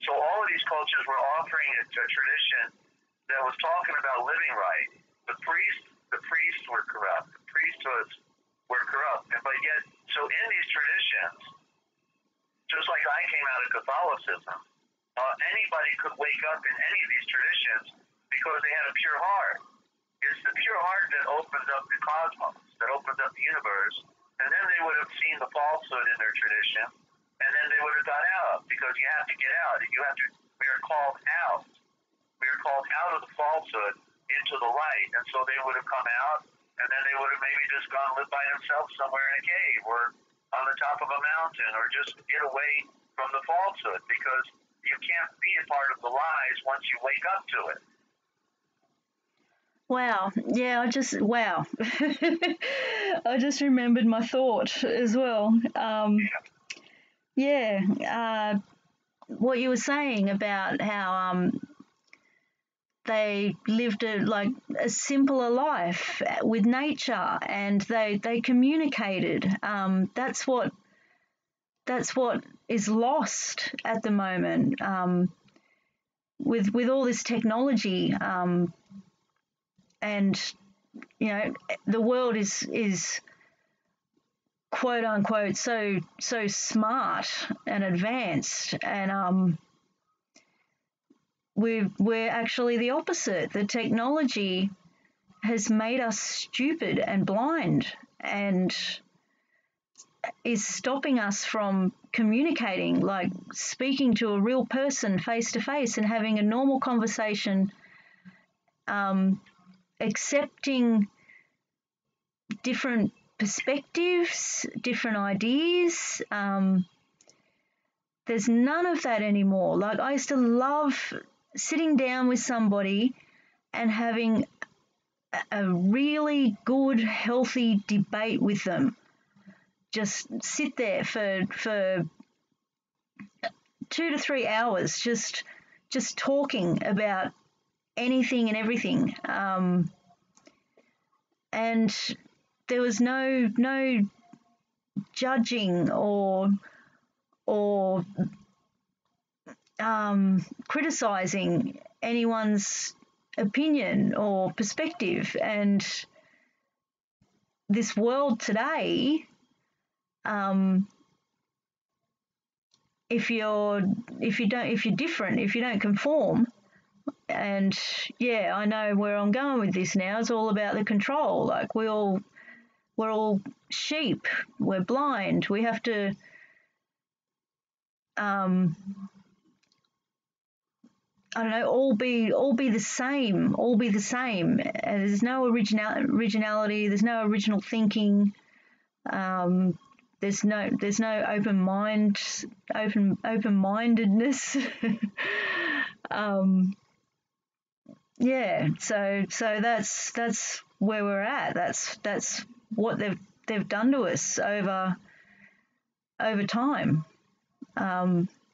So all of these cultures were offering a tradition that was talking about living right. The priests were corrupt. The priesthoods were corrupt. But yet, so in these traditions, just like I came out of Catholicism, anybody could wake up in any of these traditions because they had a pure heart. It's the pure heart that opens up the cosmos, that opens up the universe, and then they would have seen the falsehood in their tradition, and then they would have got out, because you have to get out. We are called out. We are called out of the falsehood into the light, and so they would have come out, and then they would have maybe just gone live by themselves somewhere in a cave or on the top of a mountain, or just get away from the falsehood, because you can't be a part of the lies once you wake up to it. Wow. Yeah, wow. I just remembered my thought as well. What you were saying about how they lived a simpler life with nature, and they communicated. That's what is lost at the moment with all this technology. And the world is quote unquote so smart and advanced, and we're actually the opposite. The technology has made us stupid and blind, and is stopping us from communicating, like speaking to a real person face to face and having a normal conversation, accepting different perspectives, different ideas. There's none of that anymore. Like, I used to love sitting down with somebody and having a really good, healthy debate with them. Just sit there for 2 to 3 hours, just talking about anything and everything. And there was no judging or criticizing anyone's opinion or perspective. And this world today, if you're different, if you don't conform, and yeah, I know where I'm going with this now. It's all about the control. Like we're all sheep. We're blind. We have to I don't know, all be the same, all be the same. There's no originality. There's no original thinking. There's no open-mindedness. Yeah. So that's where we're at. That's what they've done to us over time.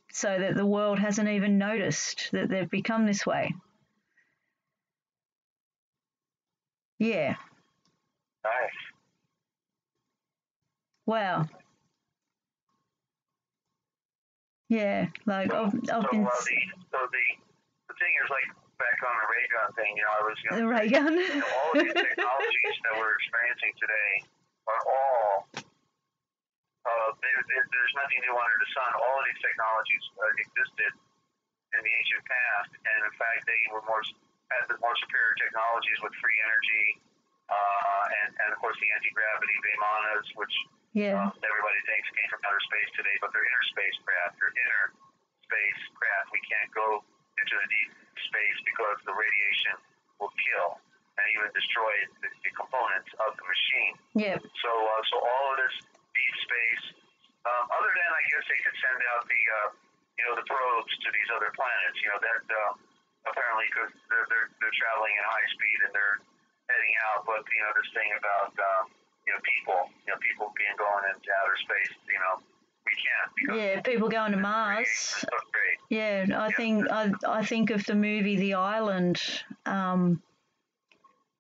So that the world hasn't even noticed that they've become this way. Yeah. Nice. Wow. Yeah, like I've been. The thing is, like back on the ray gun thing, I was the ray gun. All of these technologies that we're experiencing today are all. There's nothing new under the sun. All of these technologies existed in the ancient past, and in fact, they had the more superior technologies with free energy, and of course the anti-gravity Vimanas, which everybody thinks came from outer space today, but they're inner spacecraft. They're inner spacecraft. We can't go into the deep space because the radiation will kill and even destroy the components of the machine. Yeah. So all of this deep space, other than I guess they could send out the probes to these other planets. That apparently because they're traveling at high speed and they're heading out. But this thing about people being going into outer space, we can't. Yeah, people going to Mars. Yeah, I think of the movie The Island.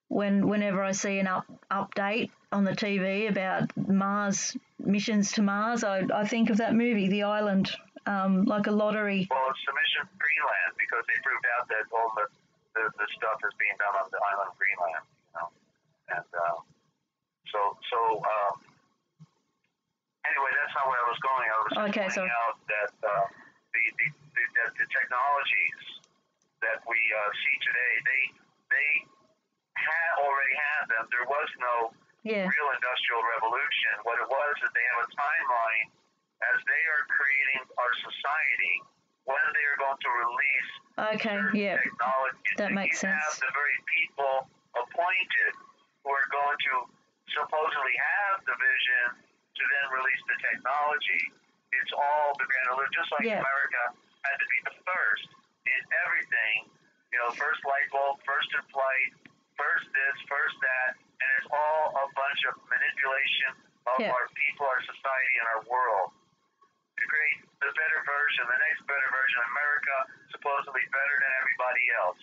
Whenever I see an update on the TV about Mars missions to Mars, I think of that movie, The Island, like a lottery. Well, it's the mission Greenland because they proved out that all the stuff is being done on the island of Greenland, and anyway, that's not where I was going. I was pointing out that the technologies that we see today, they already had them. There was no real industrial revolution. What it was is they have a timeline as they are creating our society when they are going to release technology. That makes sense. Have the very people appointed who are going to supposedly have the vision to then release the technology. It's all the grand illusion. Just like America had to be the first in everything. First light bulb, first in flight, first this, first that, and it's all a bunch of manipulation of our people, our society, and our world to create the better version, the next better version of America, supposedly better than everybody else,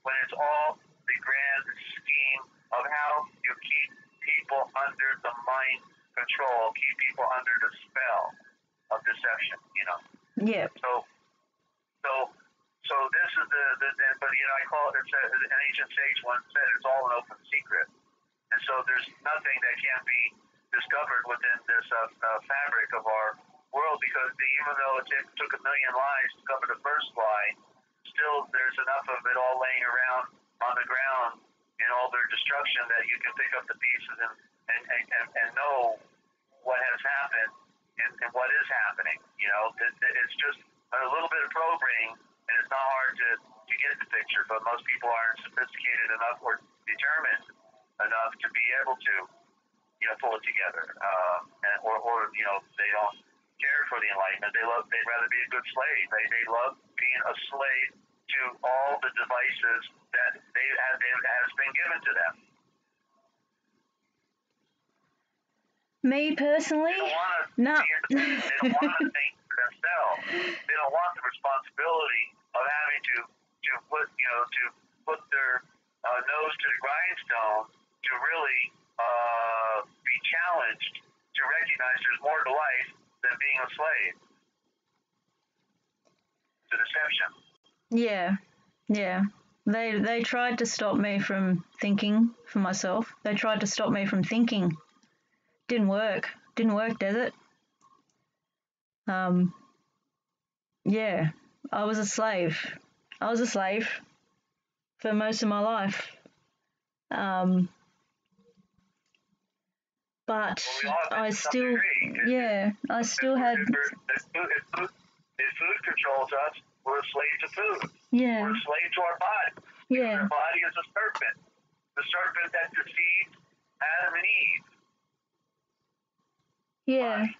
when it's all the grand scheme of how you keep people under the mind control, keep people under the spell of deception, Yeah. So this is but I call it, an ancient sage once said, it's all an open secret. And so there's nothing that can't be discovered within this fabric of our world, because even though it took 1 million lies to cover the first lie, still there's enough of it all laying around on the ground in all their destruction that you can pick up the pieces and know what has happened and what is happening. It's just a little bit of probing, and it's not hard to get the picture, but most people aren't sophisticated enough or determined enough to be able to pull it together, or they don't care for the enlightenment. They'd rather be a good slave. They love being a slave to all the devices that they, as has been given to them. Me personally? They don't want to no. be independent. They don't want to think for themselves. They don't want the responsibility of having to put their nose to the grindstone to really be challenged to recognize there's more to life than being a slave. It's a deception. Yeah. They tried to stop me from thinking for myself. They tried to stop me from thinking. Didn't work, Desert. Yeah, I was a slave. For most of my life. But I still had. If food controls us, we're a slave to food. Yeah. We're a slave to our body. Yeah. Our body is a serpent. The serpent that deceived Adam and Eve. Yeah. Body.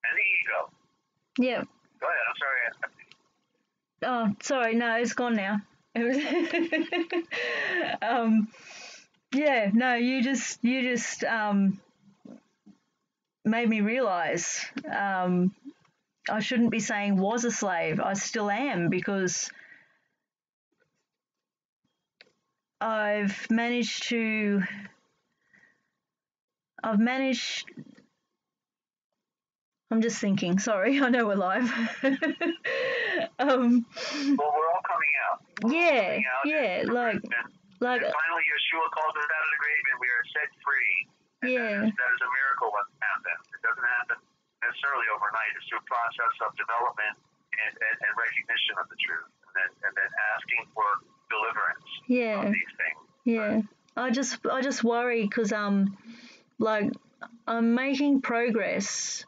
And the ego. Yeah. Go ahead. I'm sorry. Oh, sorry. No, it's gone now. It was. Yeah. No, you just made me realize I shouldn't be saying was a slave. I still am, because I've managed. I'm just thinking. Sorry, I know we're live. Well, we're all coming out. Yeah, like finally, Yeshua calls us out of the grave, and we are set free. And yeah. that is a miracle what happens. It doesn't happen necessarily overnight. It's through a process of development and recognition of the truth, and then asking for deliverance of these things. Yeah. I just worry because like I'm making progress.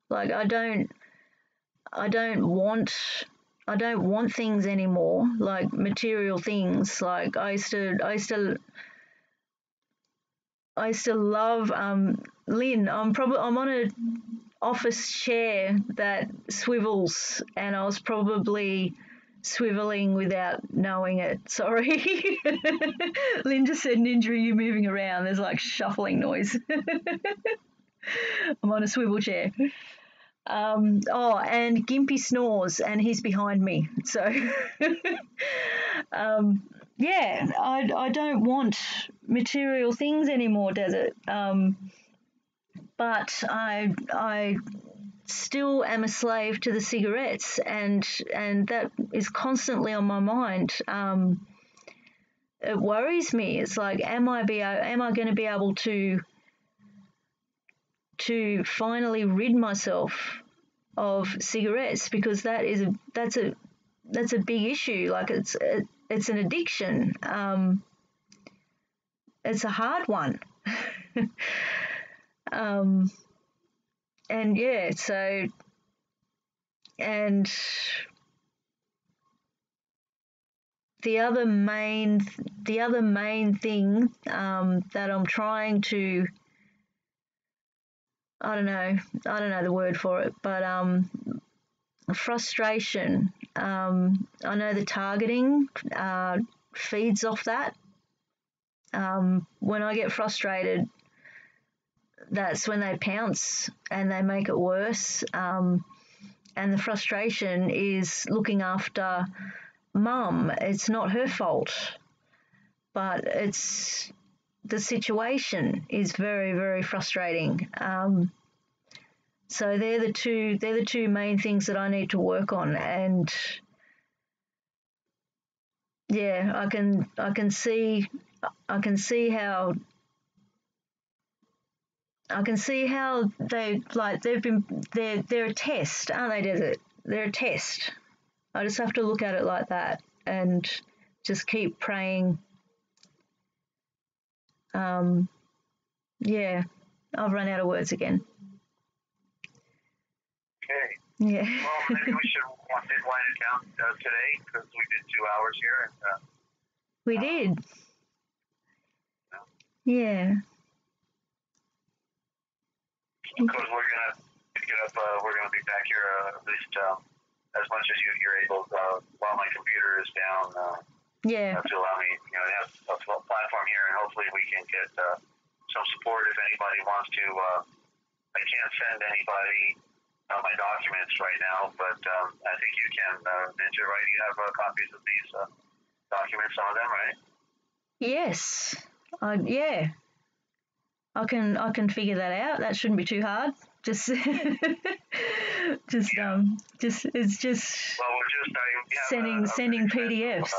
Like I don't want things anymore, like material things. Like I used to love Lynn. I'm on a office chair that swivels, and I was probably swiveling without knowing it. Sorry. Lynn just said, Ninja, are you moving around? There's like shuffling noise. I'm on a swivel chair. And Gimpy snores, and he's behind me. So, yeah, I don't want material things anymore, Desert. But I still am a slave to the cigarettes, and that is constantly on my mind. It worries me. It's like, am I going to be able to finally rid myself of cigarettes, because that's a big issue. Like it's an addiction. It's a hard one. And yeah, so, and the other main thing that I'm trying to, I don't know the word for it, but frustration. I know the targeting feeds off that. When I get frustrated, that's when they pounce and they make it worse. And the frustration is looking after Mum. It's not her fault, but it's the situation is very, very frustrating. So they're the two main things that I need to work on, and yeah, I can see how they're a test, aren't they, Desert? They're a test. I just have to look at it like that and just keep praying. Yeah, I've run out of words again. Okay. Yeah. Well, maybe we should wind it down today, because we did 2 hours here. And, we did. Yeah. Because we're gonna pick it up. We're gonna be back here at least as much as you're able while my computer is down. Yeah. to allow me, to have a platform here, and hopefully we can get some support if anybody wants to. I can't send anybody my documents right now, but I think you can, Ninja, right? You have copies of these documents, some of them, right? Yes. Yeah. I can figure that out. That shouldn't be too hard. Just it's just Well, we're just sending PDFs.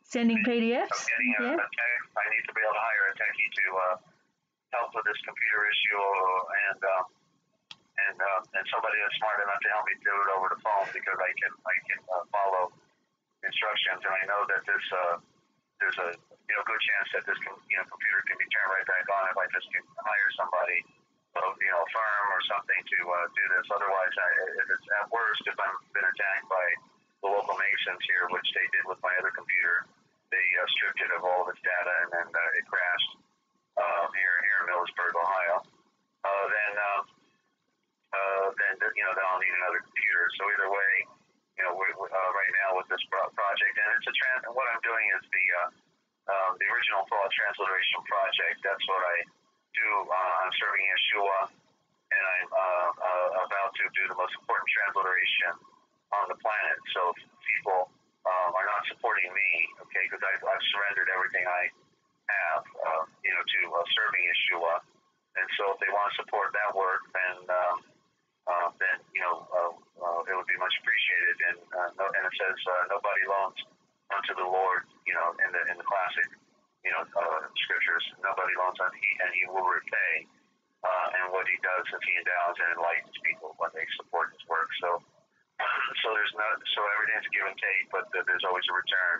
Sending PDFs. I'm getting a tech. I need to be able to hire a techie to help with this computer issue, and somebody that's smart enough to help me do it over the phone, because I can follow instructions, and I know that there's a good chance that this computer can be turned right back on if I just can hire somebody, a firm or something to do this. Otherwise, if it's at worst, if I'm been attacked by the local Masons here, which they did with my other computer, they stripped it of all of its data, and then it crashed here in Millersburg, Ohio. Then I'll need another computer. So either way, right now with this project, and it's what I'm doing is the original thought transliteration project. That's what I do. I'm serving Yeshua, and I'm about to do the most important transliteration on the planet. So people are not supporting me, okay, because I've surrendered everything I have, to serving Yeshua. And so if they want to support that work, then it would be much appreciated. And it says nobody loans unto the Lord, in the classic, scriptures. Nobody loans unto and he will repay. And what he does is he endows and enlightens people when they support his work. So everything's give and take, but there's always a return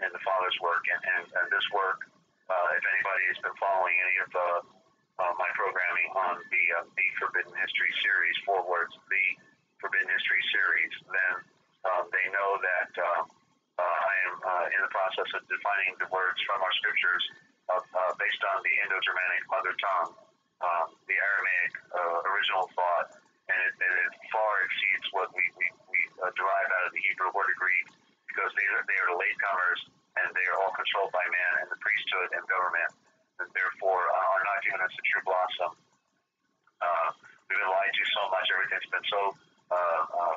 in the Father's work. And this work, if anybody has been following any of my programming on the Forbidden History series, 4 words, the Forbidden History series, then they know that I am in the process of defining the words from our scriptures based on the Indo-Germanic mother tongue, the Aramaic original thought, and it far exceeds what we derive out of the Hebrew or the Greek, because they are the latecomers, and they are all controlled by man and the priesthood and government, and therefore are not giving us a true blossom. We've been lied to so much, everything's been so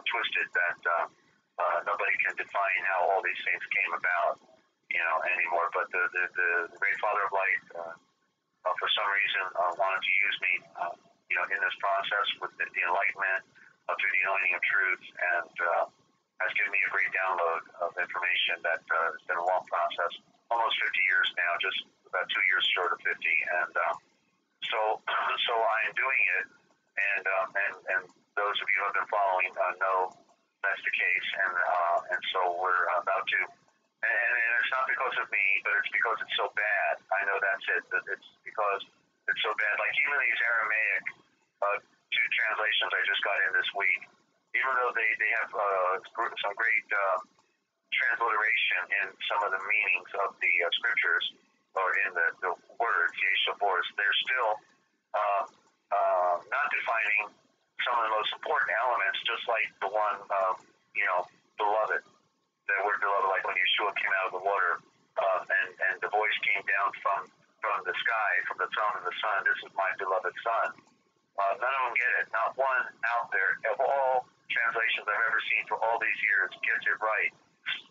twisted that nobody can define how all these things came about, anymore. But the great Father of Light, for some reason, wanted to use me, in this process with the enlightenment through the anointing of truth, and has given me a great download of information that has been a long process, almost 50 years now, just about 2 years short of 50, and so I'm doing it, and those of you who have been following know that's the case, and so we're about to, and it's not because of me, but it's because it's so bad. I know that's it. That it's because it's so bad. Like even these Aramaic 2 translations I just got in this week, even though they have some great transliteration in some of the meanings of the scriptures, or in the words, Yeshavors, they're still not defining some of the most important elements, just like the one, beloved. That word beloved, like when Yeshua came out of the water, and the voice came down from the sky, from the throne of the Son, this is my beloved Son. None of them get it. Not one out there, of all translations I've ever seen for all these years, gets it right.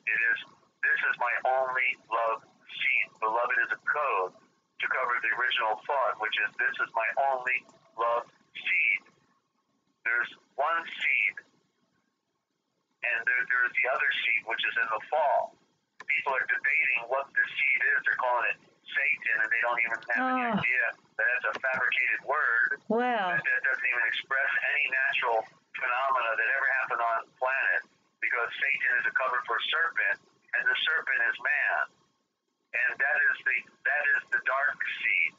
This is my only love seed. Beloved is a code to cover the original thought, which is, this is my only love seed. There's one seed, and there's the other seed, which is in the fall. People are debating what the seed is. They're calling it Satan, and they don't even have any idea that that's a fabricated word. Wow. That doesn't even express any natural phenomena that ever happened on the planet, because Satan is a cover for serpent, and the serpent is man. And that is the dark seed,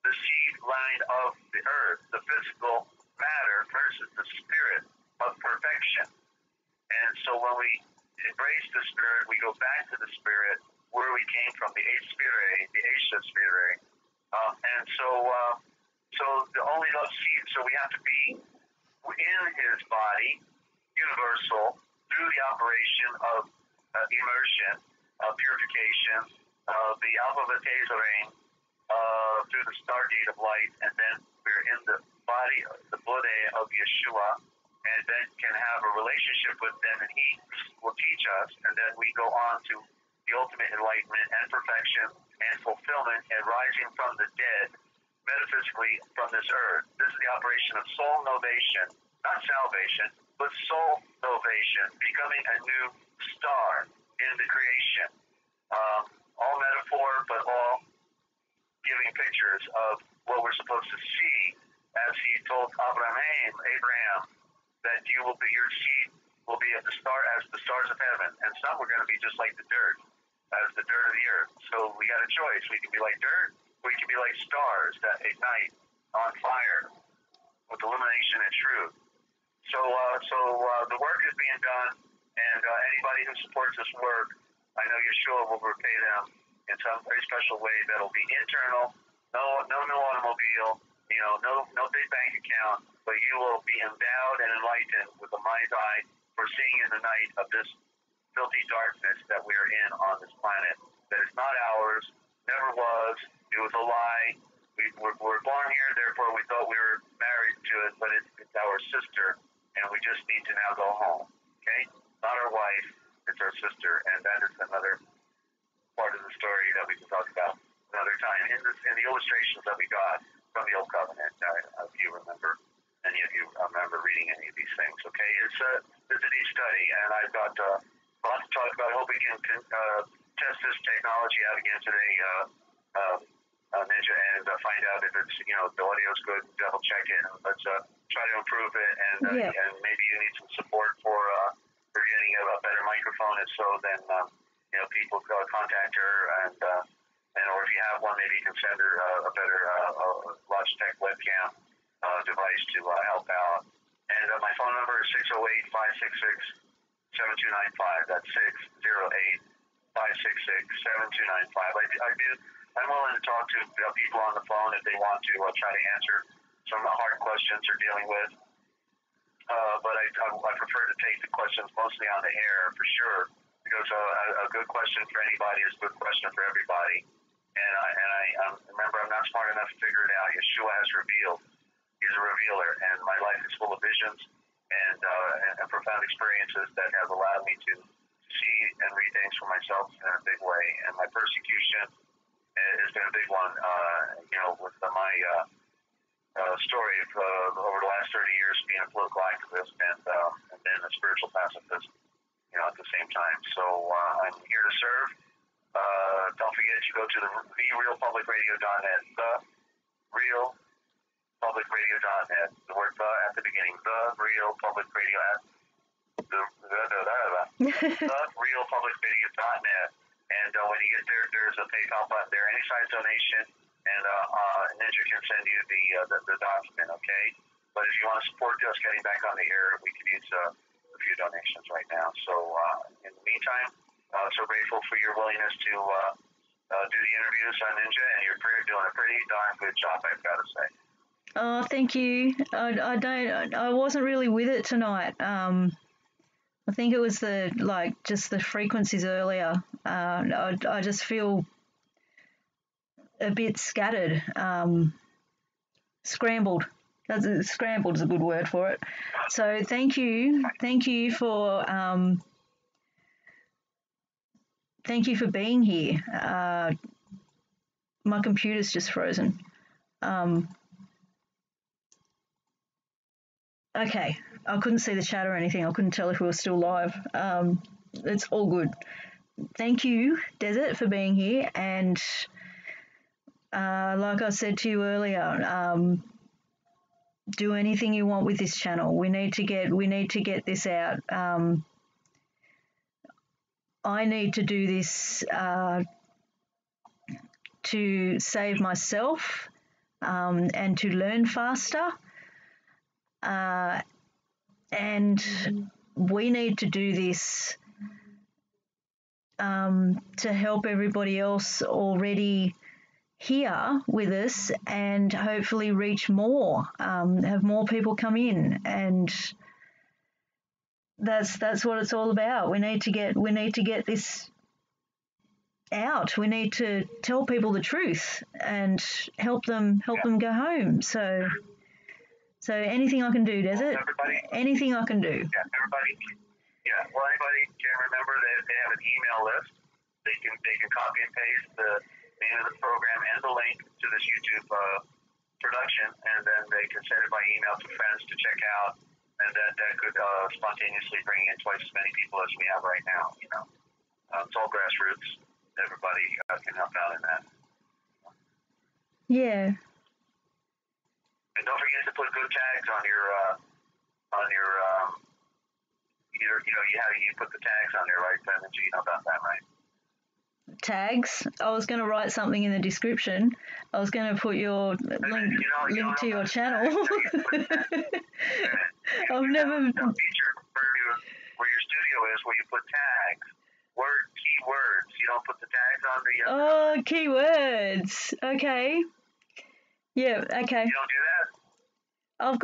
the seed line of the earth, the physical matter versus the spirit of perfection. And so when we embrace the spirit, we go back to the spirit where we came from, the eighth spirit, the Asha spirit. And so the only love seed, so we have to be in his body, universal, through the operation of immersion, purification, the Alpha Vitae through the Stargate of Light, and then we're in the body, the Buddha of Yeshua, and then can have a relationship with them, and He will teach us, and then we go on to the ultimate enlightenment and perfection and fulfillment and rising from the dead, metaphysically from this earth. This is the operation of soul novation, not salvation, but soul novation, becoming a new star in the creation. All metaphor, but all giving pictures of what we're supposed to see, as He told Abraham, that you will be, your seed will be as the stars of heaven, and some are going to be just like the dirt, as the dirt of the earth. So we got a choice. We can be like dirt, or we can be like stars that ignite on fire with illumination and truth. So the work is being done, and anybody who supports this work, I know Yeshua will repay them in some very special way that'll be internal, no new automobile, no big bank account, but you will be endowed and enlightened with the mind's eye for seeing in the night of this filthy darkness that we are in on this planet. That is not ours, never was, it was a lie. We're born here, therefore we thought we were married to it, but it's our sister, and we just need to now go home, okay? Not our wife, it's our sister, and that is another part of the story that we can talk about another time. In the illustrations that we got from the Old Covenant, if you remember, any of you remember reading any of these things, okay? It's a deep study, and I've got a lot to talk about. I hope we can test this technology out again today, Ninja, and find out if it's, the audio's good, double check it, and let's try to improve it, and maybe you need some support for getting a better microphone. If so, then people contact her, and or if you have one, maybe you can send her a better Logitech webcam device to help out. And my phone number is 608-566-7295. That's 608-566-7295. I'm willing to talk to people on the phone if they want to try to answer some of the hard questions they're dealing with. But I prefer to take the questions mostly on the air for sure, because a good question for anybody is a good question for everybody. And I remember, I'm not smart enough to figure it out. Yeshua has revealed. He's a revealer, and my life is full of visions and profound experiences that have allowed me to see and read things for myself in a big way. And my persecution has been a big one, with my story of over the last 30 years being a political activist and then a spiritual pacifist, at the same time. So I'm here to serve. Don't forget to go to therealpublicradio.net, therealpublicradio.net, the word "the" at the beginning, therealpublicradio.net. And when you get there, there's a PayPal button there. Any size donation, and Ninja can send you the document, okay? But if you want to support us getting back on the air, we could use a few donations right now. So in the meantime, so grateful for your willingness to do the interviews on Ninja, and you're doing a pretty darn good job, I've got to say. Oh, thank you. I wasn't really with it tonight. I think it was just the frequencies earlier. I just feel a bit scattered, scrambled. Scrambled is a good word for it. So thank you for being here. My computer's just frozen. Okay, I couldn't see the chat or anything. I couldn't tell if we were still live. It's all good. Thank you, Desert, for being here. And like I said to you earlier, do anything you want with this channel. We need to get this out. I need to do this to save myself and to learn faster. And we need to do this to help everybody else already here with us, and hopefully reach more, have more people come in, and that's what it's all about. We need to get this out. We need to tell people the truth and help them go home. So anything I can do, Desert? Anything I can do. Yeah, everybody. Yeah, well, anybody can remember that they have an email list. They can copy and paste the name of the program and the link to this YouTube production, and then they can send it by email to friends to check out, and that could spontaneously bring in twice as many people as we have right now. It's all grassroots. Everybody can help out in that. Yeah. And don't forget to put good tags on your you put the tags on there, right? Then you know about that, right? Tags. I was going to write something in the description. I was going to put your link to your channel. I've never. A feature where your studio is, where you put tags, keywords. You don't put the tags on the. Oh, keywords. Okay. Yeah. Okay. You don't do that. I've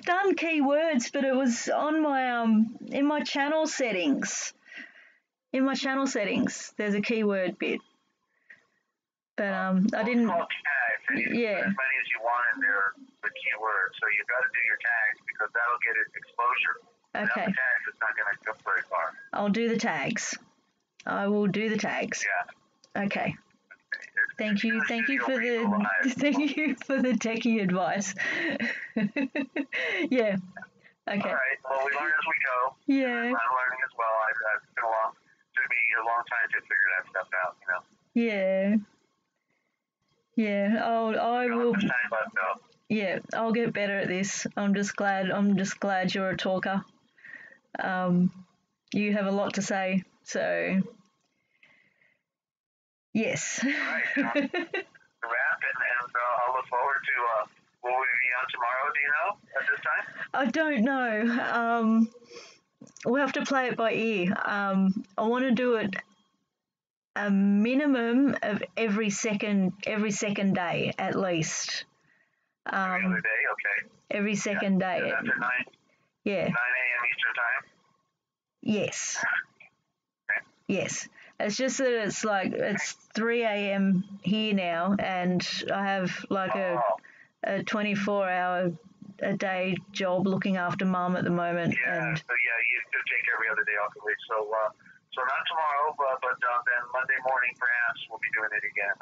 done keywords, but it was on my in my channel settings. In my channel settings, there's a keyword bit, but I didn't. It's called tags, and you can put as many as you want in there, the keywords. So you got to do your tags because that'll get it exposure. Okay. Without the tags, it's not going to go very far. I'll do the tags. I will do the tags. Yeah. Okay. Thank you for the techie advice. Yeah. Okay. All right. Well, we learn as we go. Yeah. I'm learning as well. It's been took me a long time to figure that stuff out. Yeah. Yeah. I will. Much time left though. Yeah. I'll get better at this. I'm just glad you're a talker. You have a lot to say, so. Yes. All right. Wrap, and I'll look forward to. Will we be on tomorrow? Do you know at this time? I don't know. We'll have to play it by ear. I want to do it a minimum of every second day at least. Every other day, okay. Every second day. That's at 9. Yeah. 9 a.m. Eastern time. Yes. Okay. Yes. It's just that it's 3 a.m. here now, and I have like a 24-hour a day job looking after Mum at the moment. Yeah, and so you could take every other day off the week. So not tomorrow, but then Monday morning perhaps we'll be doing it again at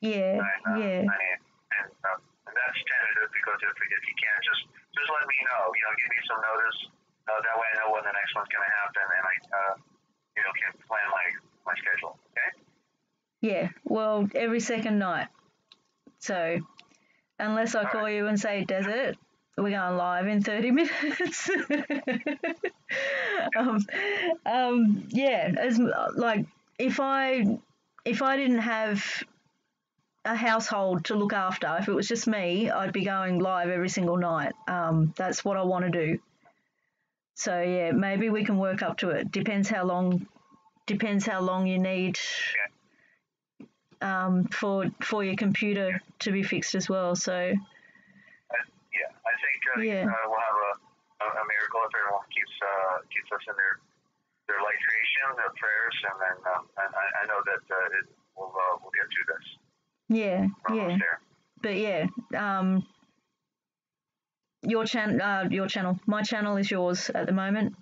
9. 9 a.m. And that's tentative because if you can't, just let me know. Give me some notice. That way I know when the next one's going to happen, and I can plan my schedule. Okay. Yeah. Well, every second night. So unless I call you and say Desert, we're going live in 30 minutes. Yeah, as like if I didn't have a household to look after, if it was just me, I'd be going live every single night. That's what I want to do. So yeah, maybe we can work up to it. Depends how long you need for your computer to be fixed as well. So I think we'll have a miracle if everyone keeps us in their light creation, their prayers, and then I know that we'll get through this. Yeah, We're almost there. But yeah, your channel, my channel is yours at the moment.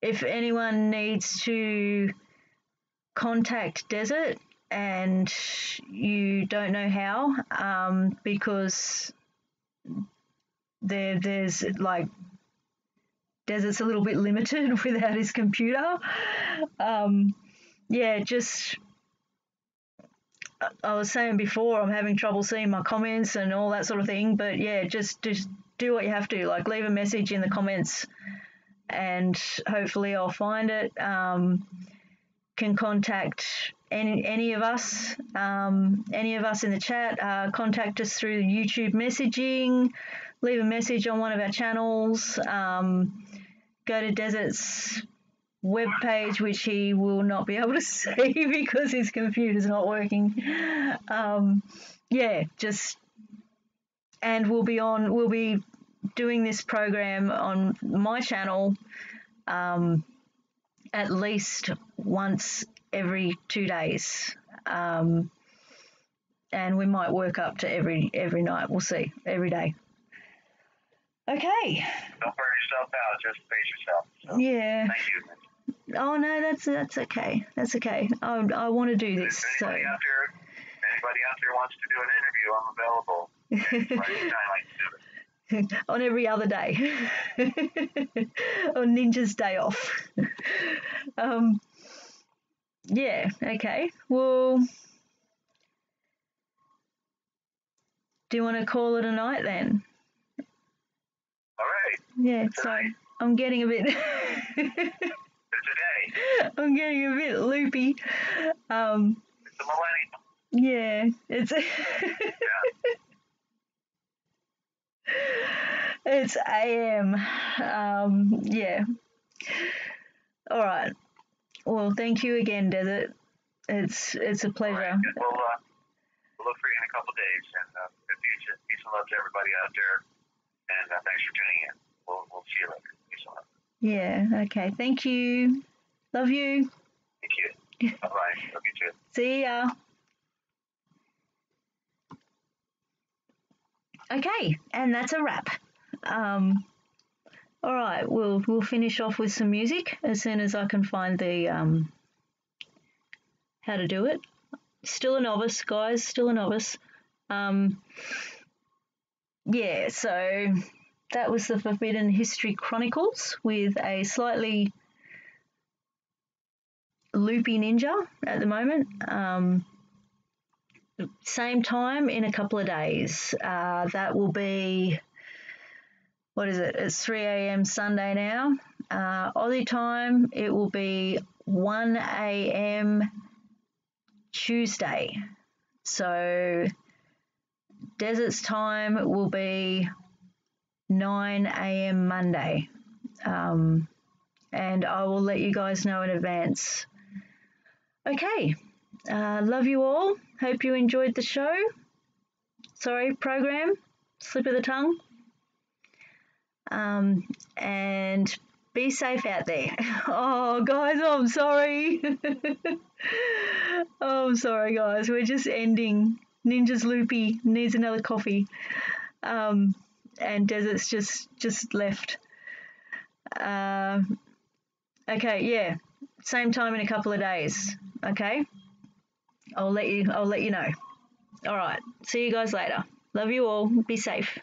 If anyone needs to contact Desert and you don't know how, because there's like Desert's a little bit limited without his computer. Just I was saying before, I'm having trouble seeing my comments and all that sort of thing. But yeah, just do what you have to. Like leave a message in the comments, and hopefully I'll find it. Can contact any of us in the chat. Contact us through YouTube messaging. Leave a message on one of our channels. Go to Desert's webpage, which he will not be able to see because his computer's not working. And we'll be doing this program on my channel at least once every 2 days. And we might work up to every night. We'll see. Every day. Okay. Don't burn yourself out. Just pace yourself. So, yeah. Thank you. Oh no, that's okay. That's okay. I want to do this. If anybody out there wants to do an interview, I'm available. Anytime I can do it. On every other day. On Ninja's day off. Yeah, okay. Well, do you want to call it a night then? All right. Yeah, sorry. I'm getting a bit It's a day. I'm getting a bit loopy. It's a millennium. Yeah, it's it's AM. Yeah. All right. Well, thank you again, Desert. It's a pleasure. All right. We'll look for you in a couple days, and peace and love to everybody out there. And thanks for tuning in. We'll see you later. Peace and love. Yeah. Okay. Thank you. Love you. Thank you. Bye-bye. Love you too. See ya. Okay, and that's a wrap. All right, we'll finish off with some music as soon as I can find the how to do it. Still a novice, guys. Still a novice. Yeah, so that was the Forbidden History Chronicles with a slightly loopy ninja at the moment. Same time in a couple of days. That will be, what is it? It's 3 a.m. Sunday now. Aussie time, it will be 1 a.m. Tuesday. So Desert's time will be 9 a.m. Monday. And I will let you guys know in advance. Okay. Love you all. Hope you enjoyed the show. Program. Slip of the tongue. And be safe out there. Oh, guys, I'm sorry. Oh, I'm sorry, guys. We're just ending. Ninja's loopy. Needs another coffee. And Desert's just left. Okay, yeah. Same time in a couple of days. Okay. I'll let you know. All right. See you guys later. Love you all. Be safe.